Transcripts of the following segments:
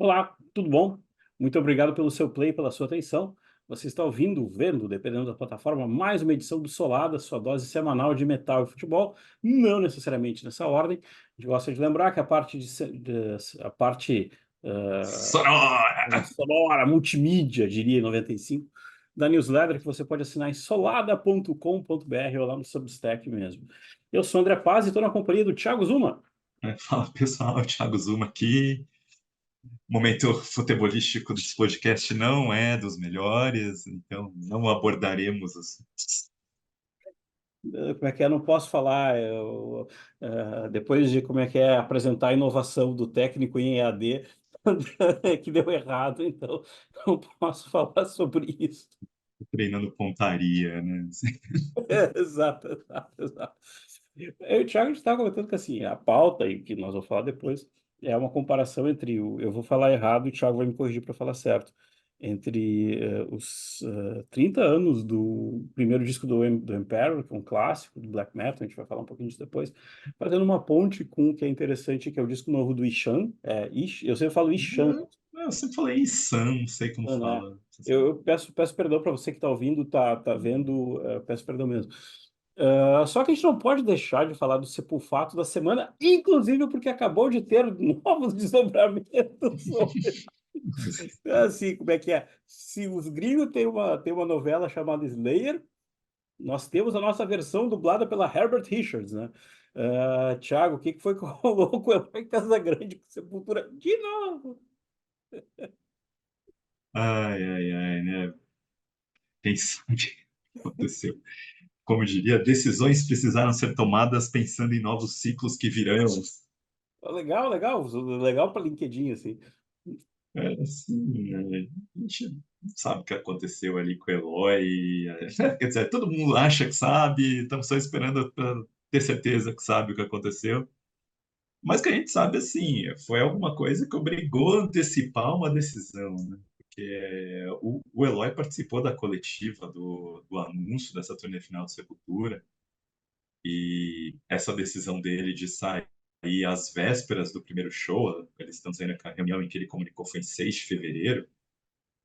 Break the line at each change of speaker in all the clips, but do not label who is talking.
Olá, tudo bom? Muito obrigado pelo seu play, pela sua atenção. Você está ouvindo, vendo, dependendo da plataforma, mais uma edição do Solada, sua dose semanal de metal e futebol, não necessariamente nessa ordem. A gente gosta de lembrar que a parte a parte
Sonora!
sonora, multimídia, diria em 95, da newsletter que você pode assinar em solada.com.br ou lá no Substack mesmo. Eu sou o André Paz e estou na companhia do Thiago Zuma.
Fala pessoal, Thiago Zuma aqui. O momento futebolístico desse podcast não é dos melhores, então não abordaremos
Como é que é? Não posso falar. Depois de como é que é apresentar a inovação do técnico em EAD, que deu errado, então não posso falar sobre isso.
treinando pontaria, né?
Exato, exato, exato. Eu e o Thiago estava comentando que assim, a pauta, e que nós vamos falar depois, é uma comparação entre o. Eu vou falar errado e o Thiago vai me corrigir para falar certo. Entre os 30 anos do primeiro disco do Emperor, que é um clássico do black metal, a gente vai falar um pouquinho disso depois, fazendo uma ponte com o que é interessante, que é o disco novo do Ishan. Eu sempre falo Ishan,
Eu sempre falei Issan, não sei como
né?
fala.
Eu peço perdão para você que está ouvindo, tá vendo, peço perdão mesmo. Só que a gente não pode deixar de falar do Sepulfato da semana, inclusive porque acabou de ter novos desdobramentos sobre, assim, como é que é? Se os gringos têm uma novela chamada Slayer, nós temos a nossa versão dublada pela Herbert Richards, né? Thiago, o que foi que rolou com o Eloy Casagrande com Sepultura de novo?
Ai, ai, ai, né? Quem sabe o que aconteceu? Como diria, decisões precisaram ser tomadas pensando em novos ciclos que virão.
Legal, legal, legal para LinkedIn, assim.
É, assim, a gente não sabe o que aconteceu ali com o Eloy. Quer dizer, todo mundo acha que sabe, estamos só esperando para ter certeza que sabe o que aconteceu. Mas que a gente sabe, assim, foi alguma coisa que obrigou a antecipar uma decisão, né? Porque o Eloy participou da coletiva do anúncio dessa turnê final de Sepultura, e essa decisão dele de sair às vésperas do primeiro show, eles estão saindo a reunião em que ele comunicou foi em 6 de fevereiro,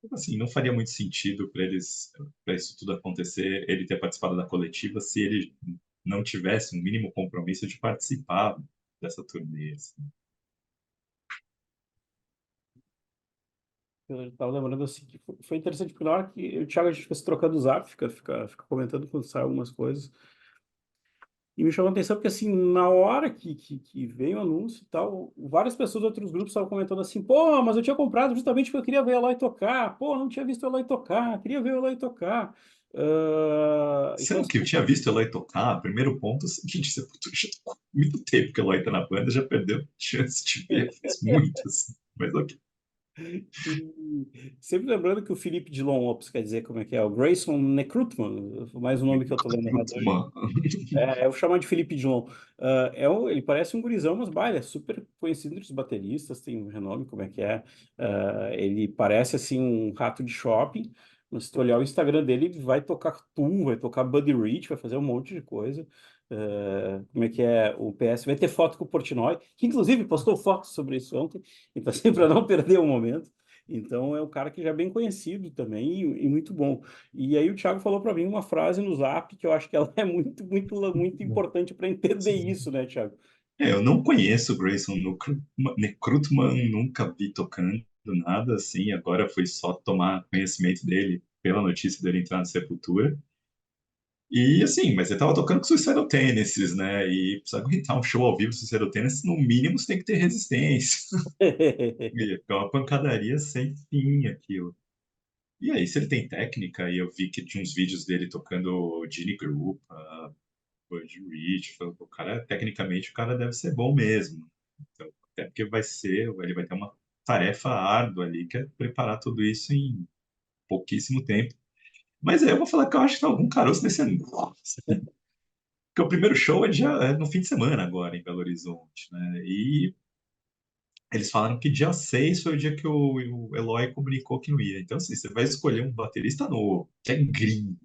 assim, não faria muito sentido para isso tudo acontecer, ele ter participado da coletiva se ele não tivesse um mínimo compromisso de participar dessa turnê, assim.
Eu estava lembrando assim que foi interessante, porque na hora que o Thiago a gente fica se trocando o zap, fica comentando quando sai algumas coisas. E me chamou a atenção porque, assim, na hora que veio o anúncio e tal, várias pessoas de outros grupos estavam comentando assim: pô, mas eu tinha comprado justamente porque eu queria ver o Eloy tocar. Pô, não tinha visto o Eloy tocar, queria ver o Eloy tocar. Então,
Sendo
assim,
que eu tinha visto o Eloy tocar, primeiro ponto é o seguinte, Sepultura já tá há muito tempo que o Eloy tá na banda, já perdeu chance de ver, faz muito, assim. Mas ok.
e sempre lembrando que o Felipe Dilon Lopes, quer dizer, como é que é? O Grayson Necrutman, mais um nome que eu tô lendo errado hoje.
Mano.
Eu vou chamar de Felipe Dilon. Ele parece um gurizão, mas baile, é super conhecido entre os bateristas, tem um renome, como é que é? Ele parece assim um rato de shopping, mas se tu olhar o Instagram dele, ele vai tocar Tool, vai tocar Buddy Rich, vai fazer um monte de coisa. Como é que é? O PS vai ter foto com o Portnoy, que inclusive postou fotos sobre isso ontem, então assim, para não perder o momento. Então é um cara que já é bem conhecido também e muito bom. E aí o Thiago falou para mim uma frase no Zap que eu acho que ela é muito, muito, muito importante para entender isso, né, Thiago?
Eu não conheço o Grayson Necrutman, nunca vi tocando nada assim, agora foi só tomar conhecimento dele pela notícia dele entrar na Sepultura. E assim, mas ele tava tocando com Suicidal Tendencies, né? E precisa aguentar um show ao vivo Suicidal Tendencies, no mínimo você tem que ter resistência. E é uma pancadaria sem fim aquilo. E aí, se ele tem técnica, e eu vi que tinha uns vídeos dele tocando Gene Group, Buddy Rich, falei, o cara, tecnicamente, o cara deve ser bom mesmo. Então, até porque ele vai ter uma tarefa árdua ali, que é preparar tudo isso em pouquíssimo tempo. Mas aí eu vou falar que eu acho que tem algum caroço nesse anúncio. Porque o primeiro show é no fim de semana agora, em Belo Horizonte, né? E eles falaram que dia 6 foi o dia que o Eloy comunicou que não ia. Então, assim, você vai escolher um baterista novo, que é gringo.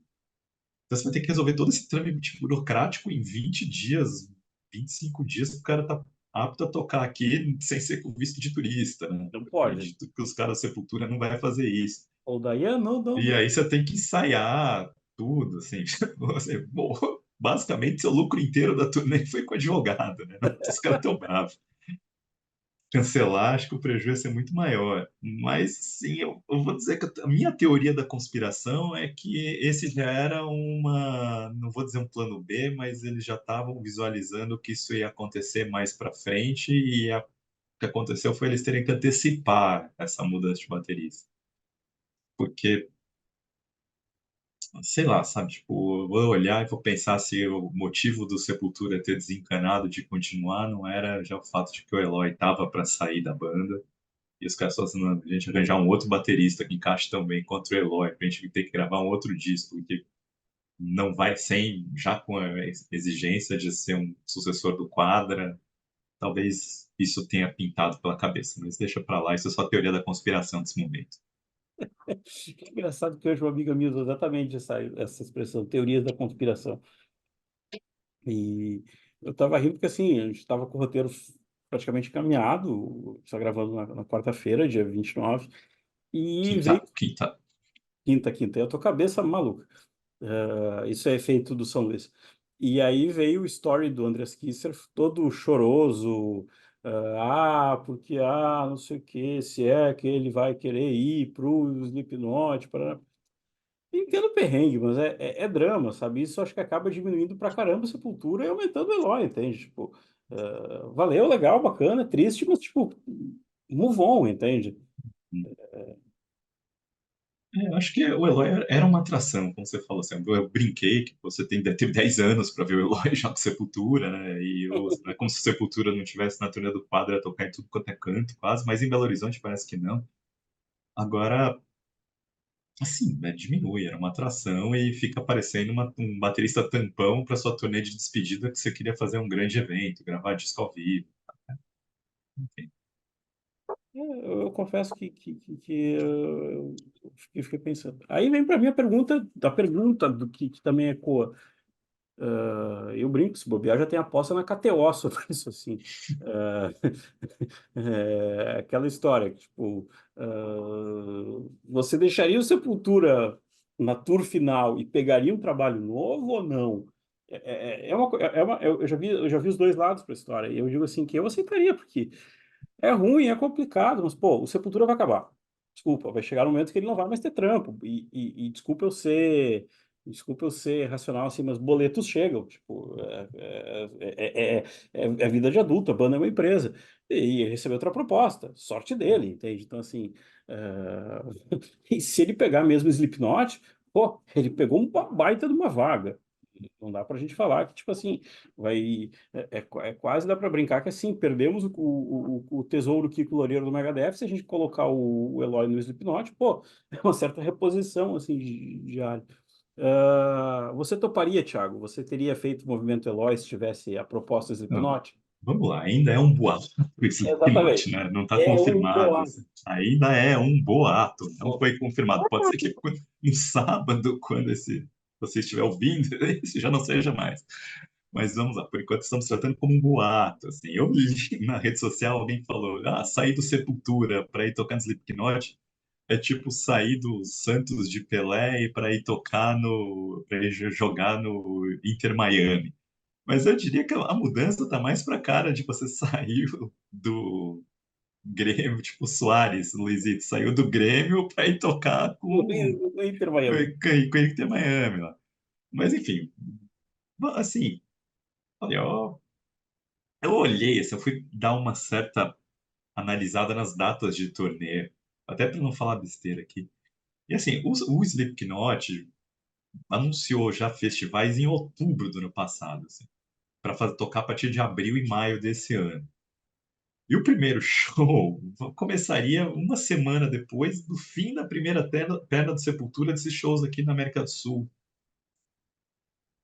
Então, você vai ter que resolver todo esse trâmite burocrático em 20 dias, 25 dias, para o cara tá apto a tocar aqui sem ser com visto de turista, né?
Não
Eu
pode.
acredito que os caras da Sepultura não vai fazer isso.
Ou daí, não, não,
E
não.
aí você tem que ensaiar tudo, assim. Bom, basicamente, seu lucro inteiro da turnê foi com advogado, né? Os caras tão bravos. Cancelar, acho que o prejuízo ia ser muito maior. Mas, sim, eu vou dizer que a minha teoria da conspiração é que esse já era uma, não vou dizer um plano B, mas eles já estavam visualizando que isso ia acontecer mais para frente e o que aconteceu foi eles terem que antecipar essa mudança de baterista. Porque, sei lá, sabe, tipo, eu vou olhar e vou pensar se o motivo do Sepultura ter desencanado de continuar não era já o fato de que o Eloy estava para sair da banda. E os caras falam assim, "Não, a gente arranjar um outro baterista que encaixe também contra o Eloy, pra gente ter que gravar um outro disco, que não vai sem, já com a exigência de ser um sucessor do Quadra, talvez isso tenha pintado pela cabeça, mas deixa pra lá, isso é só teoria da conspiração desse momento.
Que engraçado que hoje uma amiga minha usou exatamente essa expressão, teorias da conspiração. E eu estava rindo porque, assim, a gente estava com o roteiro praticamente caminhado, está gravando na quarta-feira, dia 29, e veio
Quinta, quinta.
quinta, eu tô cabeça maluca. Isso é efeito do São Luís. E aí veio o story do Andreas Kisser, todo choroso, porque, não sei o que, se é que ele vai querer ir pro Slipknot, para... Entendo o perrengue, mas é drama, sabe? Isso acho que acaba diminuindo pra caramba a Sepultura e aumentando o Eloy, entende? Tipo, valeu, legal, bacana, triste, mas, tipo, move on, entende?
É, eu acho que o Eloy era uma atração, como você falou assim, eu brinquei que você deve ter 10 anos para ver o Eloy já com Sepultura, né? Não é como se o Sepultura não tivesse na turnê do Quadra a tocar em tudo quanto é canto, quase, mas em Belo Horizonte parece que não. Agora, assim, né, diminui, era uma atração e fica parecendo um baterista tampão para sua turnê de despedida que você queria fazer um grande evento, gravar disco ao vivo. Enfim.
Eu confesso que eu fiquei pensando. Aí vem para mim a pergunta do que também ecoa. Eu brinco, se bobear, já tem aposta na KTO sobre isso, assim. Ah, aquela história, que, tipo, você deixaria o Sepultura na tour final e pegaria um trabalho novo ou não? Eu já vi os dois lados para a história, e eu digo assim, que eu aceitaria, porque é ruim, é complicado, mas, pô, o Sepultura vai acabar. Desculpa, vai chegar um momento que ele não vai mais ter trampo. E desculpa eu ser racional assim, mas boletos chegam. Tipo, é vida de adulto, a banda é uma empresa. E ele recebeu outra proposta. Sorte dele, entende? Então, assim, e se ele pegar mesmo Slipknot, pô, ele pegou uma baita de uma vaga. Não dá pra gente falar que, tipo assim, vai. Quase dá pra brincar que assim, perdemos o tesouro Kiko Loureiro do Megadeth, se a gente colocar o Eloy no Slipknot, pô, é uma certa reposição, assim, diária. Você toparia, Thiago? Você teria feito o movimento Eloy se tivesse a proposta
Não,
Slipknot?
vamos lá, ainda é um boato o Slipknot,
Exatamente.
né? Não está
É um
confirmado,
boato.
assim. Ainda é um boato, não foi confirmado. Pode ser que no sábado, quando você estiver ouvindo, isso já não seja mais. Mas vamos lá, por enquanto estamos tratando como um boato, assim. Eu li na rede social, alguém falou, sair do Sepultura para ir tocar no Slipknot é tipo sair do Santos de Pelé e para ir tocar para ir jogar no Inter Miami. Mas eu diria que a mudança tá mais para cara de você sair do Grêmio, tipo o Soares, Luizito, saiu do Grêmio para ir tocar
No Inter Miami.
com o Inter Miami lá. Mas enfim, assim, olha, eu olhei, assim, eu fui dar uma certa analisada nas datas de turnê, até para não falar besteira aqui. E assim, o Slipknot anunciou já festivais em outubro do ano passado, assim, para tocar a partir de abril e maio desse ano. E o primeiro show começaria uma semana depois do fim da primeira perna do Sepultura desses shows aqui na América do Sul.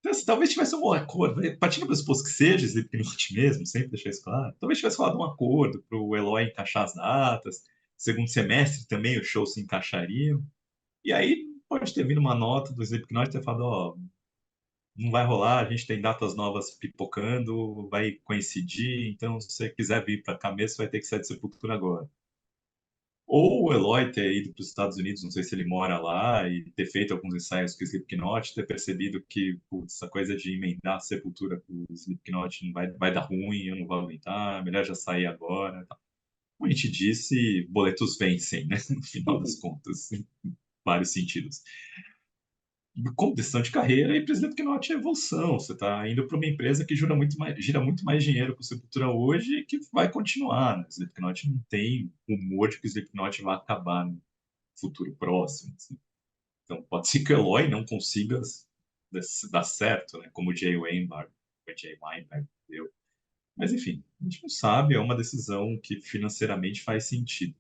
Então, assim, talvez tivesse um acordo, né? Partindo do pressuposto que seja Slipknot mesmo, sempre deixar isso claro, talvez tivesse falado um acordo para o Eloy encaixar as datas, segundo semestre também os shows se encaixariam, e aí pode ter vindo uma nota do Slipknot e ter falado, ó, não vai rolar, a gente tem datas novas pipocando, vai coincidir, então se você quiser vir para cá mesmo, você vai ter que sair de Sepultura agora. Ou o Eloy ter ido para os Estados Unidos, não sei se ele mora lá, e ter feito alguns ensaios com o Slipknot, ter percebido que putz, essa coisa de emendar a Sepultura com o Slipknot não vai dar ruim, eu não vou aguentar, melhor já sair agora. Tá. Como a gente disse, boletos vencem, né? No final das contas, em vários sentidos. Como decisão de carreira e para o Slipknot é evolução. Você está indo para uma empresa que gira muito mais dinheiro com o Sepultura hoje e que vai continuar. Né? O Slipknot não tem rumor de que o Slipknot vai acabar no futuro próximo. Assim. Então, pode ser que o Eloy não consiga dar certo, né? Como o Jay Weinberg, o Jay Weinberg deu. Mas, enfim, a gente não sabe, é uma decisão que financeiramente faz sentido.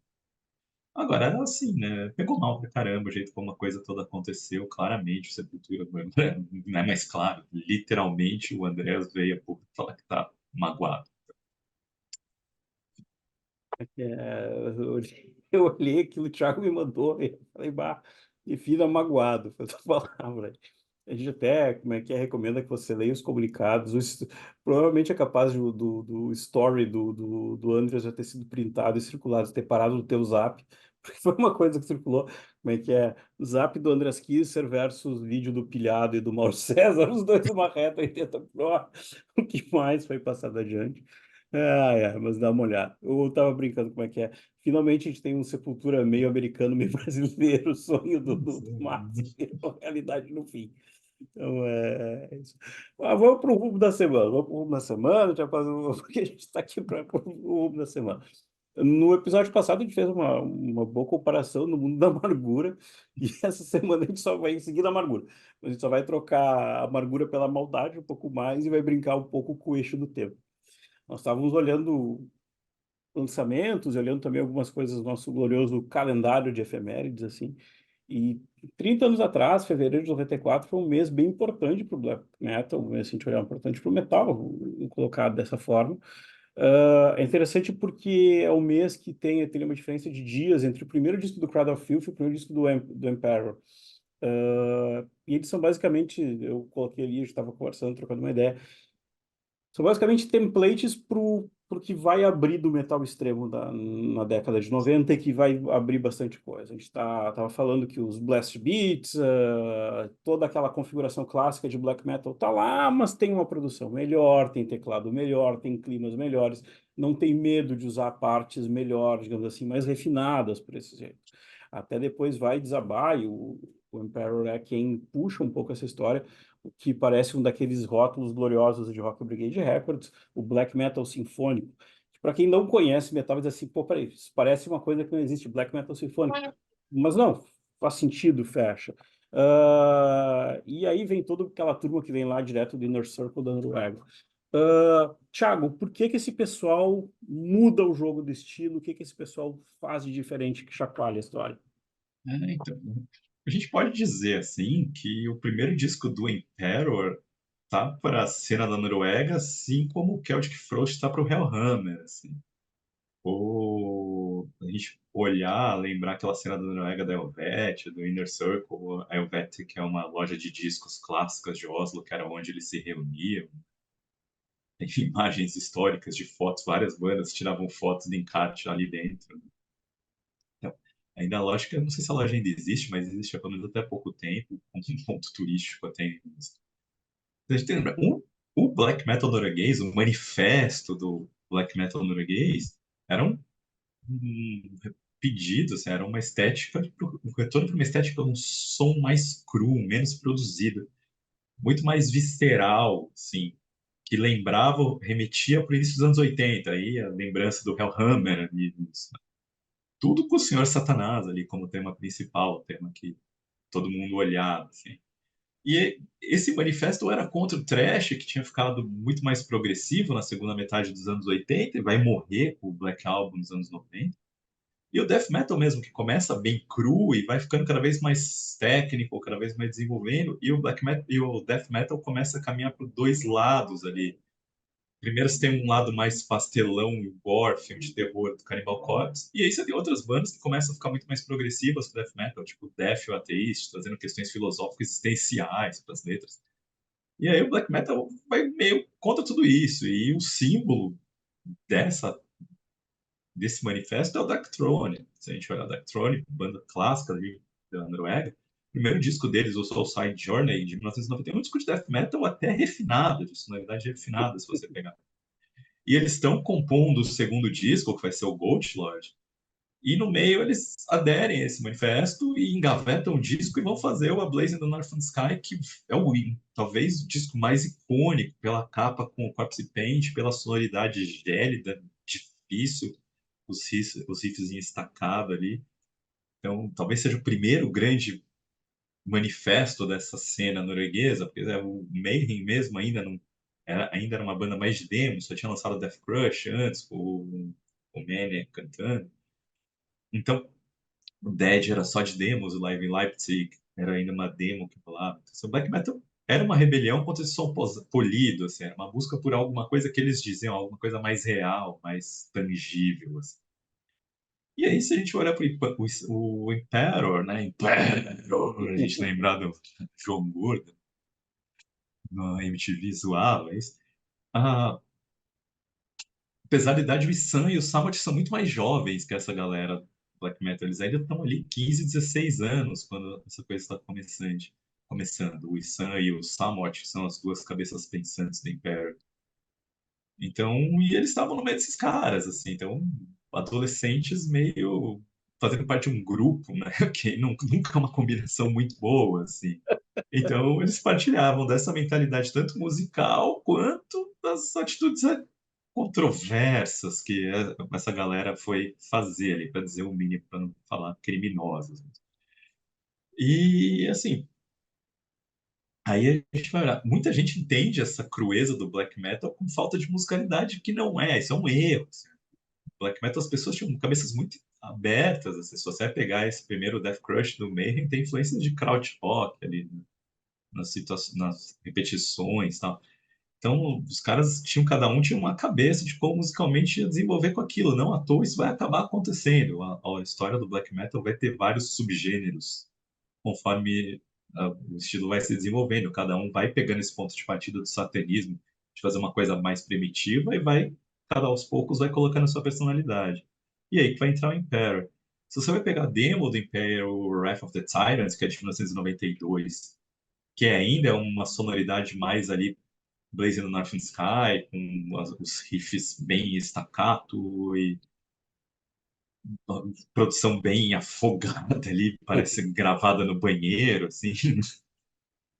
Agora, assim, né? Pegou mal pra caramba o jeito como a coisa toda aconteceu. Claramente, o Sepultura não é mais claro. Literalmente, o Andrés veio a público falar que tá magoado.
Eu olhei aquilo, o Thiago me mandou, e falei, bah, me fica magoado, foi essa palavra. A gente até, como é que é, recomenda que você leia os comunicados. Provavelmente é capaz do story do Andreas já ter sido printado e circulado, ter parado no teu zap, porque foi uma coisa que circulou. Como é que é? O zap do Andreas Kisser versus vídeo do Pilhado e do Mauro César, os dois uma reta 80 por hora. O que mais foi passado adiante? Mas dá uma olhada. Eu tava brincando como é que é. Finalmente a gente tem um Sepultura meio americano, meio brasileiro, o sonho do Márcio virou realidade no fim. Então é isso. Vamos para o rumo da semana. Vamos para o rumo da semana, já faz porque a gente está aqui para o rumo da semana. No episódio passado, a gente fez uma boa comparação no mundo da amargura, e essa semana a gente só vai seguir a amargura. A gente só vai trocar a amargura pela maldade um pouco mais e vai brincar um pouco com o eixo do tempo. Nós estávamos olhando lançamentos, olhando também algumas coisas do nosso glorioso calendário de efemérides, assim. E 30 anos atrás, fevereiro de 94, foi um mês bem importante para o black metal, um mês, se a gente olhar, importante para o metal, colocado dessa forma. É interessante porque é um mês que tem uma diferença de dias entre o primeiro disco do Cradle of Filth e o primeiro disco do Emperor. E eles são basicamente, eu coloquei ali, a gente estava conversando, trocando uma ideia, são basicamente templates pro que vai abrir do metal extremo na década de 90 e que vai abrir bastante coisa. A gente tava falando que os blast beats, toda aquela configuração clássica de black metal tá lá, mas tem uma produção melhor, tem teclado melhor, tem climas melhores, não tem medo de usar partes melhores, digamos assim, mais refinadas por esse jeito. Até depois vai desabar e o Emperor é quem puxa um pouco essa história, o que parece um daqueles rótulos gloriosos de Rock Brigade Records, o black metal sinfônico. Para quem não conhece metal, vai dizer assim, pô, peraí, isso parece uma coisa que não existe, black metal sinfônico. Mas não, faz sentido, fecha. E aí vem toda aquela turma que vem lá direto do Inner Circle da Noruega. Thiago, por que que esse pessoal muda o jogo do estilo? O que que esse pessoal faz de diferente que chacoalha a história?
Então, a gente pode dizer, assim, que o primeiro disco do Emperor tá para a cena da Noruega, assim como o Celtic Frost está para o Hellhammer, assim. Ou a gente olhar, lembrar aquela cena da Noruega da Helvet, do Inner Circle, a Helvet, que é uma loja de discos clássicas de Oslo, que era onde eles se reuniam. Tem imagens históricas de fotos, várias bandas tiravam fotos de encarte ali dentro. Então, ainda a lógica, não sei se a loja ainda existe, mas existe há pelo menos até há pouco tempo, como um ponto turístico até. A gente tem que lembrar, o black metal norueguês, o manifesto do black metal norueguês, era um pedido, assim, era uma estética, um retorno para uma estética, um som mais cru, menos produzido, muito mais visceral, assim, que lembrava, remetia para o início dos anos 80, aí a lembrança do Hellhammer, ali, tudo com o Senhor Satanás ali como tema principal, o tema que todo mundo olhava, assim. E esse manifesto era contra o thrash, que tinha ficado muito mais progressivo na segunda metade dos anos 80 e vai morrer com o Black Album nos anos 90. E o death metal mesmo, que começa bem cru e vai ficando cada vez mais técnico, cada vez mais desenvolvendo, e o black metal e o death metal começa a caminhar por dois lados ali. Primeiro você tem um lado mais pastelão e gore, filme de terror do Cannibal Corpse, e aí você tem outras bandas que começam a ficar muito mais progressivas pro death metal, tipo Death e o Atheist, trazendo questões filosóficas existenciais para as letras. E aí o black metal vai meio contra tudo isso. E o símbolo dessa desse manifesto é o Darkthrone. Se a gente olhar o Darkthrone, banda clássica ali da Noruega, o primeiro disco deles, o Soulside Journey, de 1991, é um disco de death metal até refinado, de sonoridade refinada, se você pegar. E eles estão compondo o segundo disco, que vai ser o Goat Lord, e no meio eles aderem a esse manifesto e engavetam o disco e vão fazer o A Blaze in the Northern Sky, que é o talvez o disco mais icônico pela capa com o corpse paint, pela sonoridade gélida, difícil, os riffs em estacado ali. Então, talvez seja o primeiro grande manifesto dessa cena norueguesa, porque o Mayhem mesmo ainda era uma banda mais de demo, só tinha lançado Death Crush antes, o Maniac cantando. Então, o Dead era só de demos, o Live in Leipzig era ainda uma demo que rolava. Então, o Black Metal era uma rebelião contra esse som polido, assim, era uma busca por alguma coisa que eles diziam, alguma coisa mais real, mais tangível, assim. E aí, se a gente olhar para o Imperator, né? Imperator, a gente lembrar do João Gordo, no MTV zoava isso. Ah, apesar da idade, o Isam e o Samot são muito mais jovens que essa galera do Black Metal. Eles ainda estão ali 15, 16 anos quando essa coisa está começando. O Isam e o Samot são as duas cabeças pensantes do Imperator. Então, e eles estavam no meio desses caras, assim, então, adolescentes meio fazendo parte de um grupo, né, que nunca é uma combinação muito boa, assim. Então, eles partilhavam dessa mentalidade tanto musical quanto das atitudes controversas que essa galera foi fazer ali, para dizer o mínimo, para não falar criminosas. E, assim, aí a gente vai olhar. Muita gente entende essa crueza do black metal com falta de musicalidade, que não é, isso é um erro. Assim. Black metal, as pessoas tinham cabeças muito abertas. Assim. Se você vai pegar esse primeiro Death Crush do Mayhem, tem influências de krautrock ali nas repetições e tal. Então, os caras tinham, cada um tinha uma cabeça de como musicalmente ia desenvolver com aquilo. Não à toa, isso vai acabar acontecendo. A história do black metal vai ter vários subgêneros conforme o estilo vai se desenvolvendo. Cada um vai pegando esse ponto de partida do satanismo, de fazer uma coisa mais primitiva, e vai, cada aos poucos, vai colocando a sua personalidade. E aí que vai entrar o Imperial. Se você vai pegar a demo do Imperial Wrath of the Tyrants, que é de 1992, que ainda é uma sonoridade mais ali Blazing the Northern Sky, com os riffs bem staccato e produção bem afogada ali, parece gravada no banheiro, assim.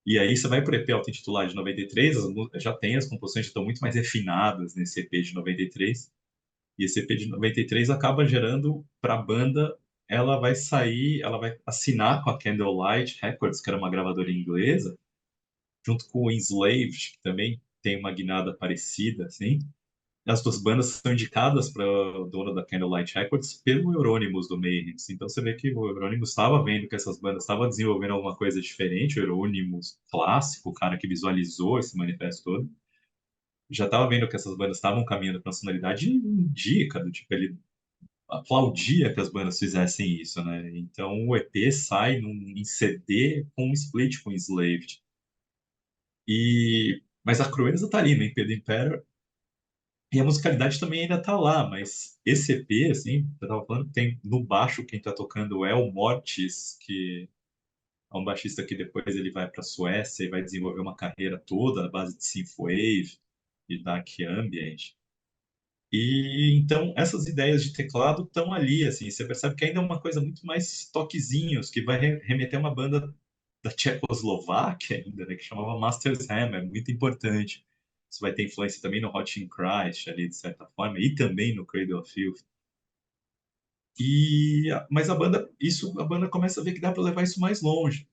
E aí você vai para o EP auto-intitulado de 93, já tem as composições que estão muito mais refinadas nesse EP de 93. E esse EP de 93 acaba gerando para a banda, ela vai sair, ela vai assinar com a Candlelight Records, que era uma gravadora inglesa, junto com o Enslaved, que também tem uma guinada parecida, assim. As duas bandas são indicadas para o dono da Candlelight Records pelo Euronymous do Mayhem. Então você vê que o Euronymous estava vendo que essas bandas estavam desenvolvendo alguma coisa diferente. O Euronymous clássico, o cara que visualizou esse manifesto todo, já estava vendo que essas bandas estavam caminhando para uma sonoridade indica, do tipo, ele aplaudia que as bandas fizessem isso, né? Então o EP sai em CD com um split com Enslaved. Mas a Crueza tá ali no EP do Imperial. E a musicalidade também ainda tá lá, mas esse EP, assim, eu tava falando que tem no baixo quem tá tocando é o Mortis, que é um baixista que depois ele vai para a Suécia e vai desenvolver uma carreira toda à base de synthwave e dark ambient. E então essas ideias de teclado estão ali, assim, você percebe que ainda é uma coisa muito mais toquezinhos, que vai remeter a uma banda da Tchecoslováquia ainda, né, que chamava Masters Hammer, muito importante. Isso vai ter influência também no Hot in Christ, ali, de certa forma, e também no Cradle of Filth. Mas a banda começa a ver que dá para levar isso mais longe.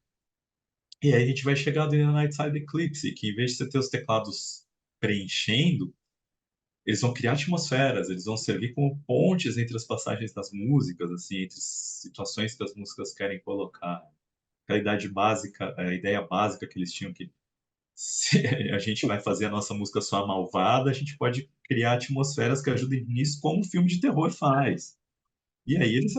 E aí a gente vai chegar no Nightside Eclipse, que em vez de você ter os teclados preenchendo, eles vão criar atmosferas, eles vão servir como pontes entre as passagens das músicas, assim, entre situações que as músicas querem colocar. A ideia básica que eles tinham que se a gente vai fazer a nossa música só malvada, a gente pode criar atmosferas que ajudem nisso, como um filme de terror faz. E aí eles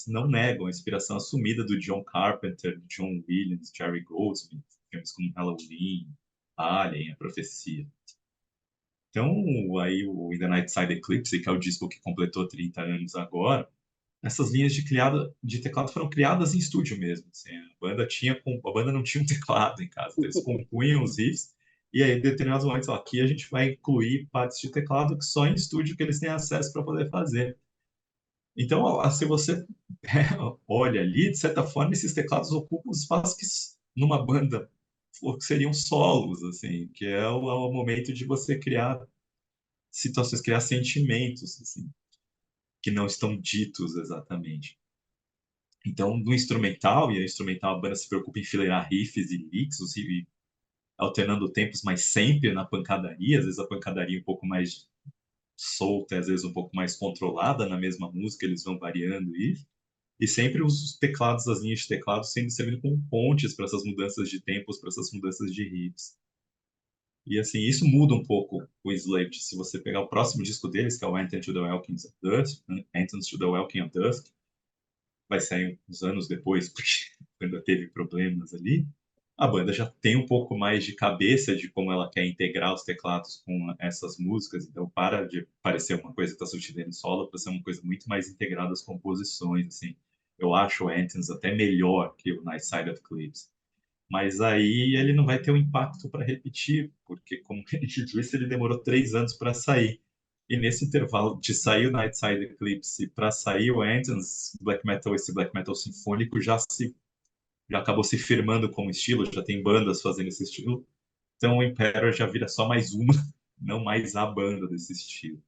não negam a inspiração assumida do John Carpenter, John Williams, Jerry Goldsmith, filmes como Halloween. Alien, a Profecia. Então, aí o In the Night Side Eclipse, que é o disco que completou 30 anos agora, essas linhas de teclado foram criadas em estúdio mesmo. Assim, a banda não tinha um teclado em casa, então eles compunham os riffs e aí, em determinados momentos, ó, aqui a gente vai incluir partes de teclado que só em estúdio que eles têm acesso para poder fazer. Então, ó, se você olha ali, de certa forma, esses teclados ocupam os espaços que numa banda seriam solos, assim, que é o momento de você criar situações, criar sentimentos, assim, que não estão ditos exatamente. Então, no instrumental, e a instrumental, a banda se preocupa em enfileirar riffs e licks, e alternando tempos, mas sempre na pancadaria, às vezes a pancadaria um pouco mais solta, às vezes um pouco mais controlada na mesma música, eles vão variando isso. E sempre os teclados, as linhas de teclado sendo servindo como pontes para essas mudanças de tempos, para essas mudanças de riffs. E assim, isso muda um pouco o Slaved. Se você pegar o próximo disco deles, que é o Anthem to the Welkin of Dusk, Anthem to the Welkin of Dusk, vai sair uns anos depois, porque ainda teve problemas ali. A banda já tem um pouco mais de cabeça de como ela quer integrar os teclados com essas músicas, então para de parecer uma coisa que está surgindo em solo para ser uma coisa muito mais integrada às composições, assim. Eu acho o Anthems até melhor que o Night Side of Eclipse. Mas aí ele não vai ter o impacto para repetir, porque, como a gente disse, ele demorou 3 anos para sair. E nesse intervalo de sair o Night Side Eclipse para sair o Anthems, black metal, esse black metal sinfônico já acabou se firmando como estilo, já tem bandas fazendo esse estilo. Então o Imperator já vira só mais uma, não mais a banda desse estilo.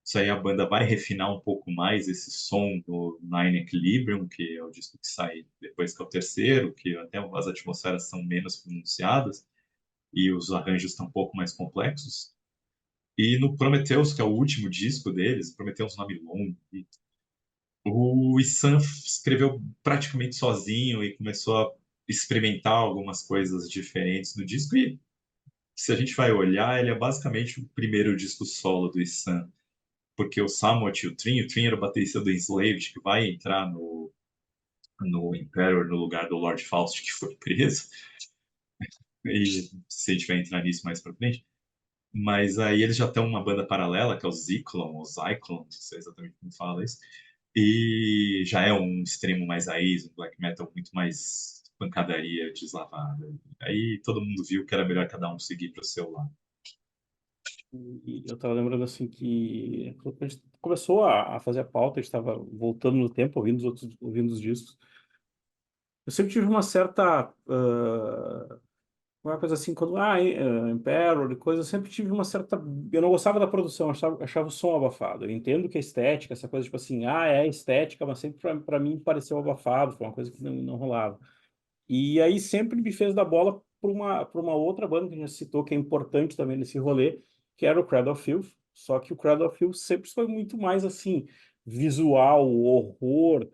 Isso aí a banda vai refinar um pouco mais esse som do Nine Equilibrium, que é o disco que sai depois que é o terceiro, que até as atmosferas são menos pronunciadas e os arranjos estão um pouco mais complexos. E no Prometheus, que é o último disco deles, Prometheus é um nome longo, o Isam escreveu praticamente sozinho e começou a experimentar algumas coisas diferentes no disco. E se a gente vai olhar, ele é basicamente o primeiro disco solo do Isam, porque o Samot e o Trin era o baterista do Enslaved, que vai entrar no Emperor no lugar do Lord Faust, que foi preso. E se a gente vai entrar nisso mais pra frente. Mas aí eles já têm uma banda paralela, que é o Zyklon, ou Zyklon, não sei exatamente como fala isso. E já é um extremo mais raiz, um black metal muito mais pancadaria deslavada. Aí todo mundo viu que era melhor cada um seguir para o seu lado.
E eu estava lembrando assim que quando a gente começou a fazer a pauta, a gente estava voltando no tempo, ouvindo os discos. Eu sempre tive uma certa uma coisa assim, quando Emperor e coisa, eu sempre tive uma certa. Eu não gostava da produção, achava o som abafado. Eu entendo que a estética, essa coisa tipo assim, é estética, mas sempre para mim pareceu abafado, foi uma coisa que não rolava. E aí sempre me fez dar bola para uma outra banda que a gente citou, que é importante também nesse rolê, que era o Cradle of Filth. Só que o Cradle of Filth sempre foi muito mais assim, visual, horror,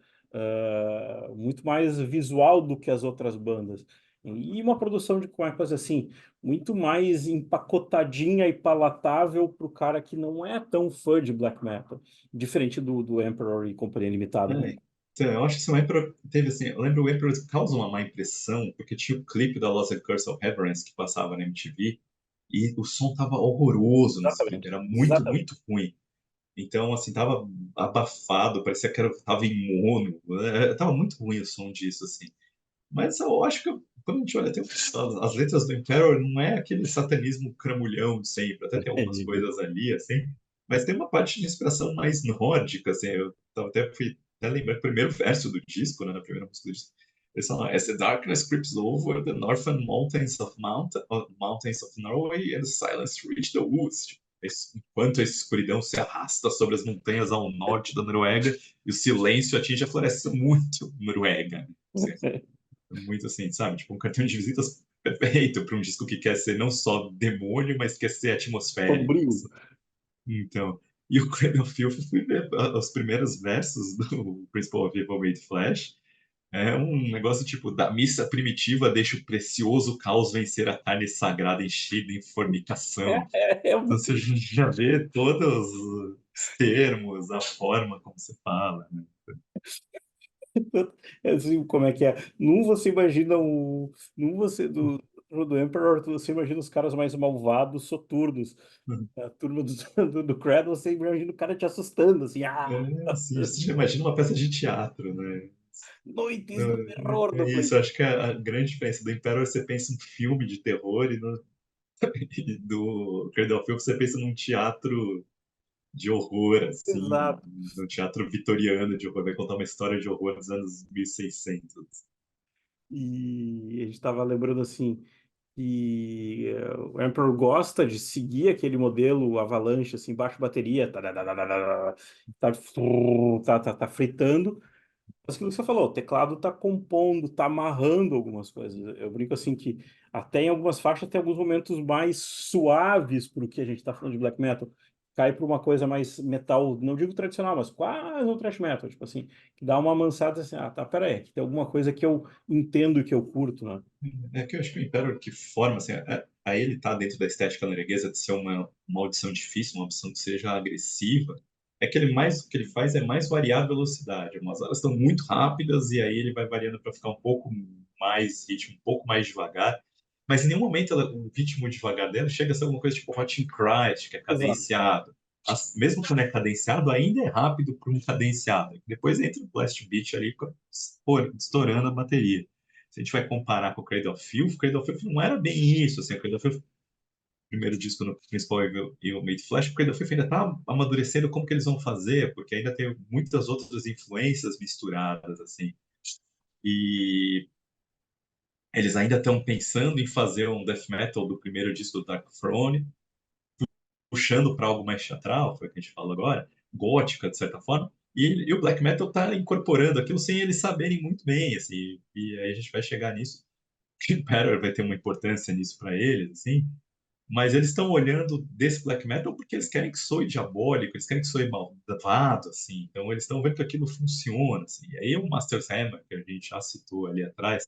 muito mais visual do que as outras bandas. E uma produção de como é coisa assim, muito mais empacotadinha e palatável para o cara que não é tão fã de black metal, diferente do Emperor e Companhia Limitada, né?
É, então, eu acho que o Emperor teve assim, eu lembro o Emperor causa uma má impressão, porque tinha o clipe da Lost and Curse of Reverence que passava na MTV, e o som tava horroroso nesse clipe,
Exatamente.
era muito,
Exatamente.
muito ruim. Então, assim, tava abafado, parecia que tava em mono, tava muito ruim o som disso, assim. Mas eu acho que quando a gente olha até as letras do Emperor, não é aquele satanismo cramulhão de sempre, até tem algumas coisas ali, assim, mas tem uma parte de inspiração mais nórdica, assim, eu até fui até lembrar o primeiro verso do disco, né, na primeira música do disco, eles falam, as the darkness creeps over the northern mountains of Norway and silence reach the woods. Tipo, enquanto a escuridão se arrasta sobre as montanhas ao norte da Noruega e o silêncio atinge a floresta muito Noruega. Assim, muito assim, sabe? Tipo, um cartão de visitas perfeito para um disco que quer ser não só demônio, mas quer ser atmosférico.
Sombrio.
Assim. Então, e o Cradle of Filth, eu fui ver os primeiros versos do Principle of Evil Made Flesh. É um negócio tipo, da missa primitiva deixa o precioso caos vencer a carne sagrada enchida em fornicação. Então
Muito
você já vê todos os termos, a forma como você fala, né?
assim, como é que é? Num você imagina num você do Emperor, você imagina os caras mais malvados, soturnos. A turma do, do Cradle, você imagina o cara te assustando, assim,
É, assim, você já imagina uma peça de teatro, né?
noites do
Não,
terror
é
do
isso,
Play.
acho que a grande diferença do Império você pensa em um filme de terror e do Cradle of Filth você pensa num teatro de horror, assim,
Exato.
num teatro vitoriano de horror, vai contar uma história de horror dos anos 1600.
E a gente estava lembrando assim que o Emperor gosta de seguir aquele modelo Avalanche, assim, baixo bateria, tá fritando. Mas aquilo que você falou, o teclado tá compondo, tá amarrando algumas coisas. Eu brinco assim que até em algumas faixas tem alguns momentos mais suaves pro que a gente tá falando de black metal. Cai para uma coisa mais metal, não digo tradicional, mas quase um thrash metal, tipo assim, que dá uma amansada assim, ah, tá, pera aí, que tem alguma coisa que eu entendo que eu curto, né?
É que eu acho que o Império que forma, assim, aí ele tá dentro da estética norueguesa de ser uma audição difícil, uma audição que seja agressiva, é que ele mais, o que ele faz é mais variar a velocidade. Umas horas estão muito rápidas e aí ele vai variando para ficar um pouco mais ritmo, um pouco mais devagar, mas em nenhum momento o ritmo devagar dela chega a ser alguma coisa tipo Hot in Christ, que é
Exato.
cadenciado. Mesmo quando é cadenciado, ainda é rápido para um cadenciado. Depois entra o blast beat ali, estourando a bateria. Se a gente vai comparar com o Cradle of Filth não era bem isso, assim, o Cradle of Filth, primeiro disco no principal Evil Made Flash, o Cradle of Filth ainda está amadurecendo como que eles vão fazer, porque ainda tem muitas outras influências misturadas, assim, e eles ainda estão pensando em fazer um death metal do primeiro disco do Dark Throne, puxando para algo mais teatral, foi o que a gente falou agora, gótica, de certa forma, e o black metal está incorporando aquilo sem eles saberem muito bem, assim, e aí a gente vai chegar nisso. Que Imperator vai ter uma importância nisso para eles, assim, mas eles estão olhando desse black metal porque eles querem que soe diabólico, eles querem que soe malvado, assim, então eles estão vendo que aquilo funciona, assim. E aí o Master Hammer, que a gente já citou ali atrás,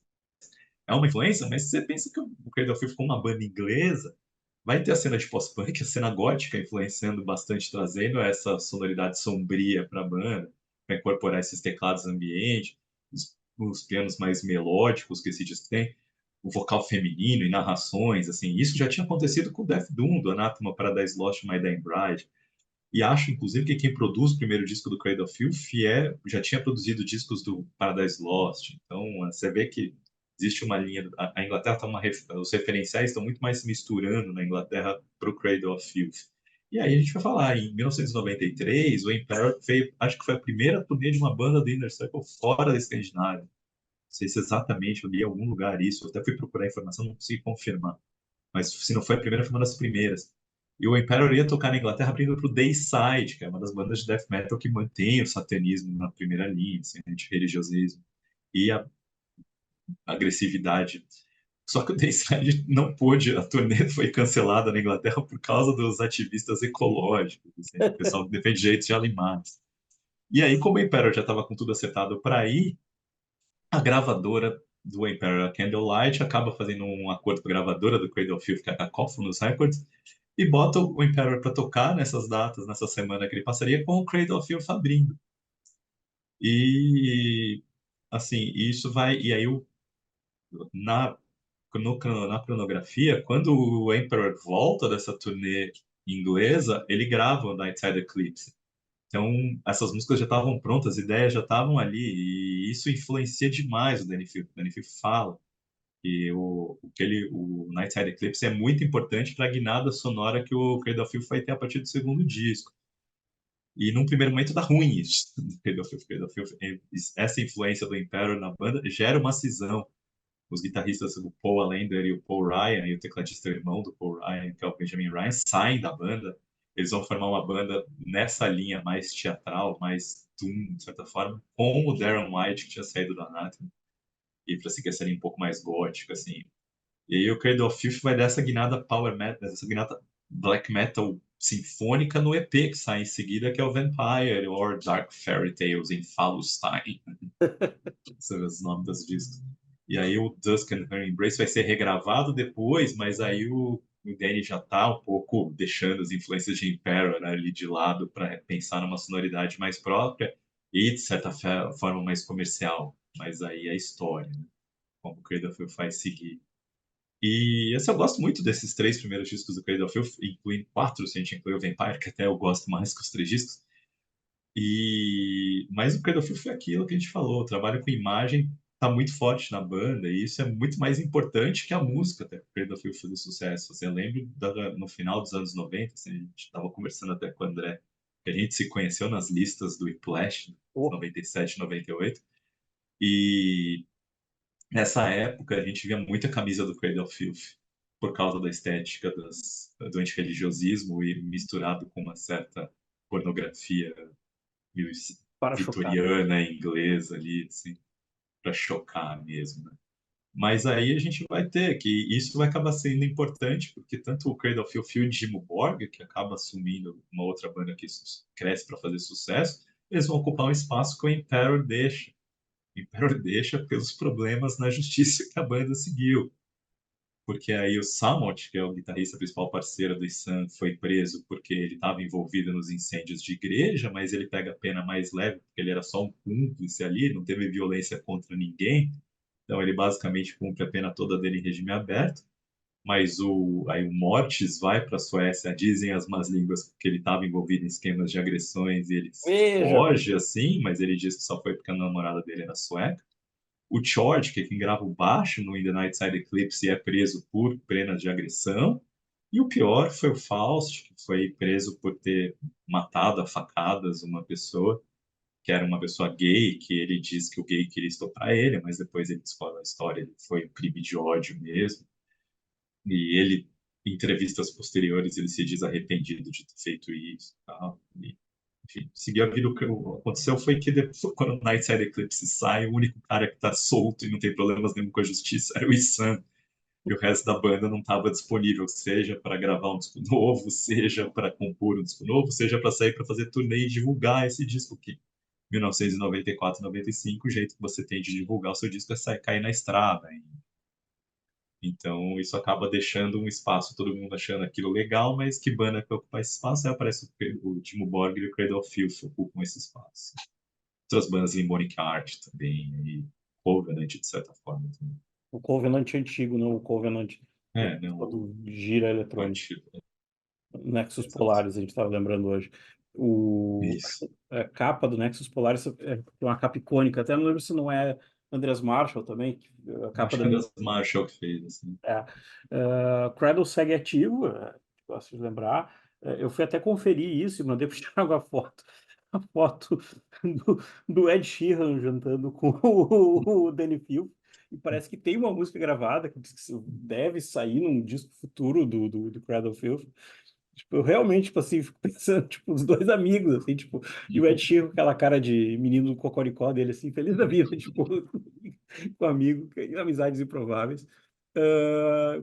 é uma influência, mas você pensa que o Cradle of Filth, como uma banda inglesa, vai ter a cena de pós-punk, a cena gótica influenciando bastante, trazendo essa sonoridade sombria para a banda, para incorporar esses teclados ambiente, os pianos mais melódicos que esse disco tem, o vocal feminino e narrações, assim, isso já tinha acontecido com o Death Doom, do Anathema Paradise Lost, My Dying Bride, e acho, inclusive, que quem produz o primeiro disco do Cradle of Filth já tinha produzido discos do Paradise Lost. Então, você vê que existe uma linha. A Inglaterra tá os referenciais estão muito mais se misturando na Inglaterra para o Cradle of Filth. E aí a gente vai falar, em 1993, o Imperial veio, acho que foi a primeira turnê de uma banda do Inner Circle fora da Escandinávia. Não sei se exatamente eu li em algum lugar isso, eu até fui procurar informação, não consegui confirmar, mas se não foi a primeira, foi uma das primeiras. E o Emperor ia tocar na Inglaterra abrindo para o Dayside, que é uma das bandas de death metal que mantém o satanismo na primeira linha, assim, anti-religiosismo e a agressividade. Só que o Dayside não pôde, a turnê foi cancelada na Inglaterra por causa dos ativistas ecológicos, assim, o pessoal que defende direitos de animais. E aí, como o Emperor já estava com tudo acertado para ir, a gravadora do Emperor, a Candlelight, acaba fazendo um acordo com a gravadora do Cradle of Filth, que é a Cacophonous Records, e bota o Emperor para tocar nessas datas, nessa semana que ele passaria com o Cradle of Filth abrindo. E assim, isso vai. E aí, na, na cronografia, quando o Emperor volta dessa turnê inglesa, ele grava o Nightside Eclipse. Então, essas músicas já estavam prontas, as ideias já estavam ali, e isso influencia demais o Danny Field. O Danny Field fala que o Nightside Eclipse é muito importante para a guinada sonora que o Cradle of Filth vai ter a partir do segundo disco. E num primeiro momento dá ruim isso. Essa influência do Imperial na banda gera uma cisão. Os guitarristas, o Paul Allender e o Paul Ryan, e o tecladista irmão do Paul Ryan, que é o Benjamin Ryan, saem da banda. Eles vão formar uma banda nessa linha mais teatral, mais doom, de certa forma, com o Darren White, que tinha saído da Anathema, e para seguir essa linha um pouco mais gótica, assim. E aí o Cradle of Filth vai dar essa guinada power metal, essa guinada black metal sinfônica no EP que sai em seguida, que é o Vampire or Dark Fairy Tales in Fallenstein. São os nomes dos discos. E aí o Dusk and Her Embrace vai ser regravado depois, mas aí o Danny já tá um pouco deixando as influências de Imperial, né, ali de lado para pensar numa sonoridade mais própria e, de certa forma, mais comercial. Mas aí é a história, né? Como o Cradle of Filth faz seguir. E assim, eu gosto muito desses três primeiros discos do Cradle of Filth, incluindo quatro, se a gente incluir o Vampire, que até eu gosto mais que os três discos. Mas o Cradle of Filth é aquilo que a gente falou, o trabalho com imagem está muito forte na banda, e isso é muito mais importante que a música até para o Cradle of Filth fazer sucesso. Assim, eu lembro no final dos anos 90, assim, a gente estava conversando até com o André, que a gente se conheceu nas listas do Whiplash,
Oh,
97, 98, e nessa época, a gente via muita camisa do Cradle of Filth por causa da estética do antirreligiosismo e misturado com uma certa pornografia meio
para chocar.
vitoriana, inglesa ali, assim, para chocar mesmo, né? Mas aí a gente vai ter que isso vai acabar sendo importante, porque tanto o Cradle of Filth e o Dimmu Borgir, que acaba assumindo uma outra banda que cresce para fazer sucesso, eles vão ocupar um espaço que o Emperor deixa. O Emperor deixa pelos problemas na justiça que a banda seguiu. Porque aí o Samot, que é o guitarrista principal parceiro do Sam, foi preso porque ele estava envolvido nos incêndios de igreja, mas ele pega a pena mais leve, porque ele era só um cúmplice ali, não teve violência contra ninguém. Então ele basicamente cumpre a pena toda dele em regime aberto. Mas aí o Mortis vai para a Suécia, dizem as más línguas, porque ele estava envolvido em esquemas de agressões e ele
Veja,
foge assim, mas ele diz que só foi porque a namorada dele era sueca. O George, que é quem grava o baixo no In the Nightside Eclipse, é preso por penas de agressão. E o pior foi o Faust, que foi preso por ter matado a facadas uma pessoa, que era uma pessoa gay, que ele diz que o gay queria estuprar ele, mas depois ele descobre a história, ele foi um crime de ódio mesmo. E ele, em entrevistas posteriores, ele se diz arrependido de ter feito isso e tal. E, enfim, seguir a vida. O que aconteceu foi que depois, quando o Nightside Eclipse sai, o único cara que tá solto e não tem problemas nenhum com a justiça era o Isam. E o resto da banda não estava disponível, seja para gravar um disco novo, seja para compor um disco novo, seja para sair para fazer turnê e divulgar esse disco que 1994, 95, o jeito que você tem de divulgar o seu disco é sair, cair na estrada. Então, isso acaba deixando um espaço, todo mundo achando aquilo legal, mas que banda que vai ocupar esse espaço? Aí aparece o Timo Borgir e o Cradle of Filth ocupam esse espaço. Outras bandas, Limonic Art também, e Covenant, de certa forma. Também.
o Covenant antigo, não o Covenant
Não,
do gira
o
eletrônico.
antigo.
Nexus
Exato.
Polaris, a gente estava lembrando hoje.
Isso.
A capa do Nexus Polaris tem uma capa icônica, até não lembro se não é Andreas Marshall também, a capa
Acho
da
que é
minha.
das Marshall que fez, assim.
Cradle segue ativo, gosto de lembrar. Eu fui até conferir isso e mandei para o Thiago a foto do, do Ed Sheeran jantando com o Danny Field. E parece que tem uma música gravada que deve sair num disco futuro do Cradle Filth. Tipo, eu realmente, tipo assim, fico pensando, tipo, os dois amigos, assim, tipo, e o Ed Sheeran com aquela cara de menino do cocoricó dele, assim, feliz da vida, tipo, com amigo, amizades improváveis.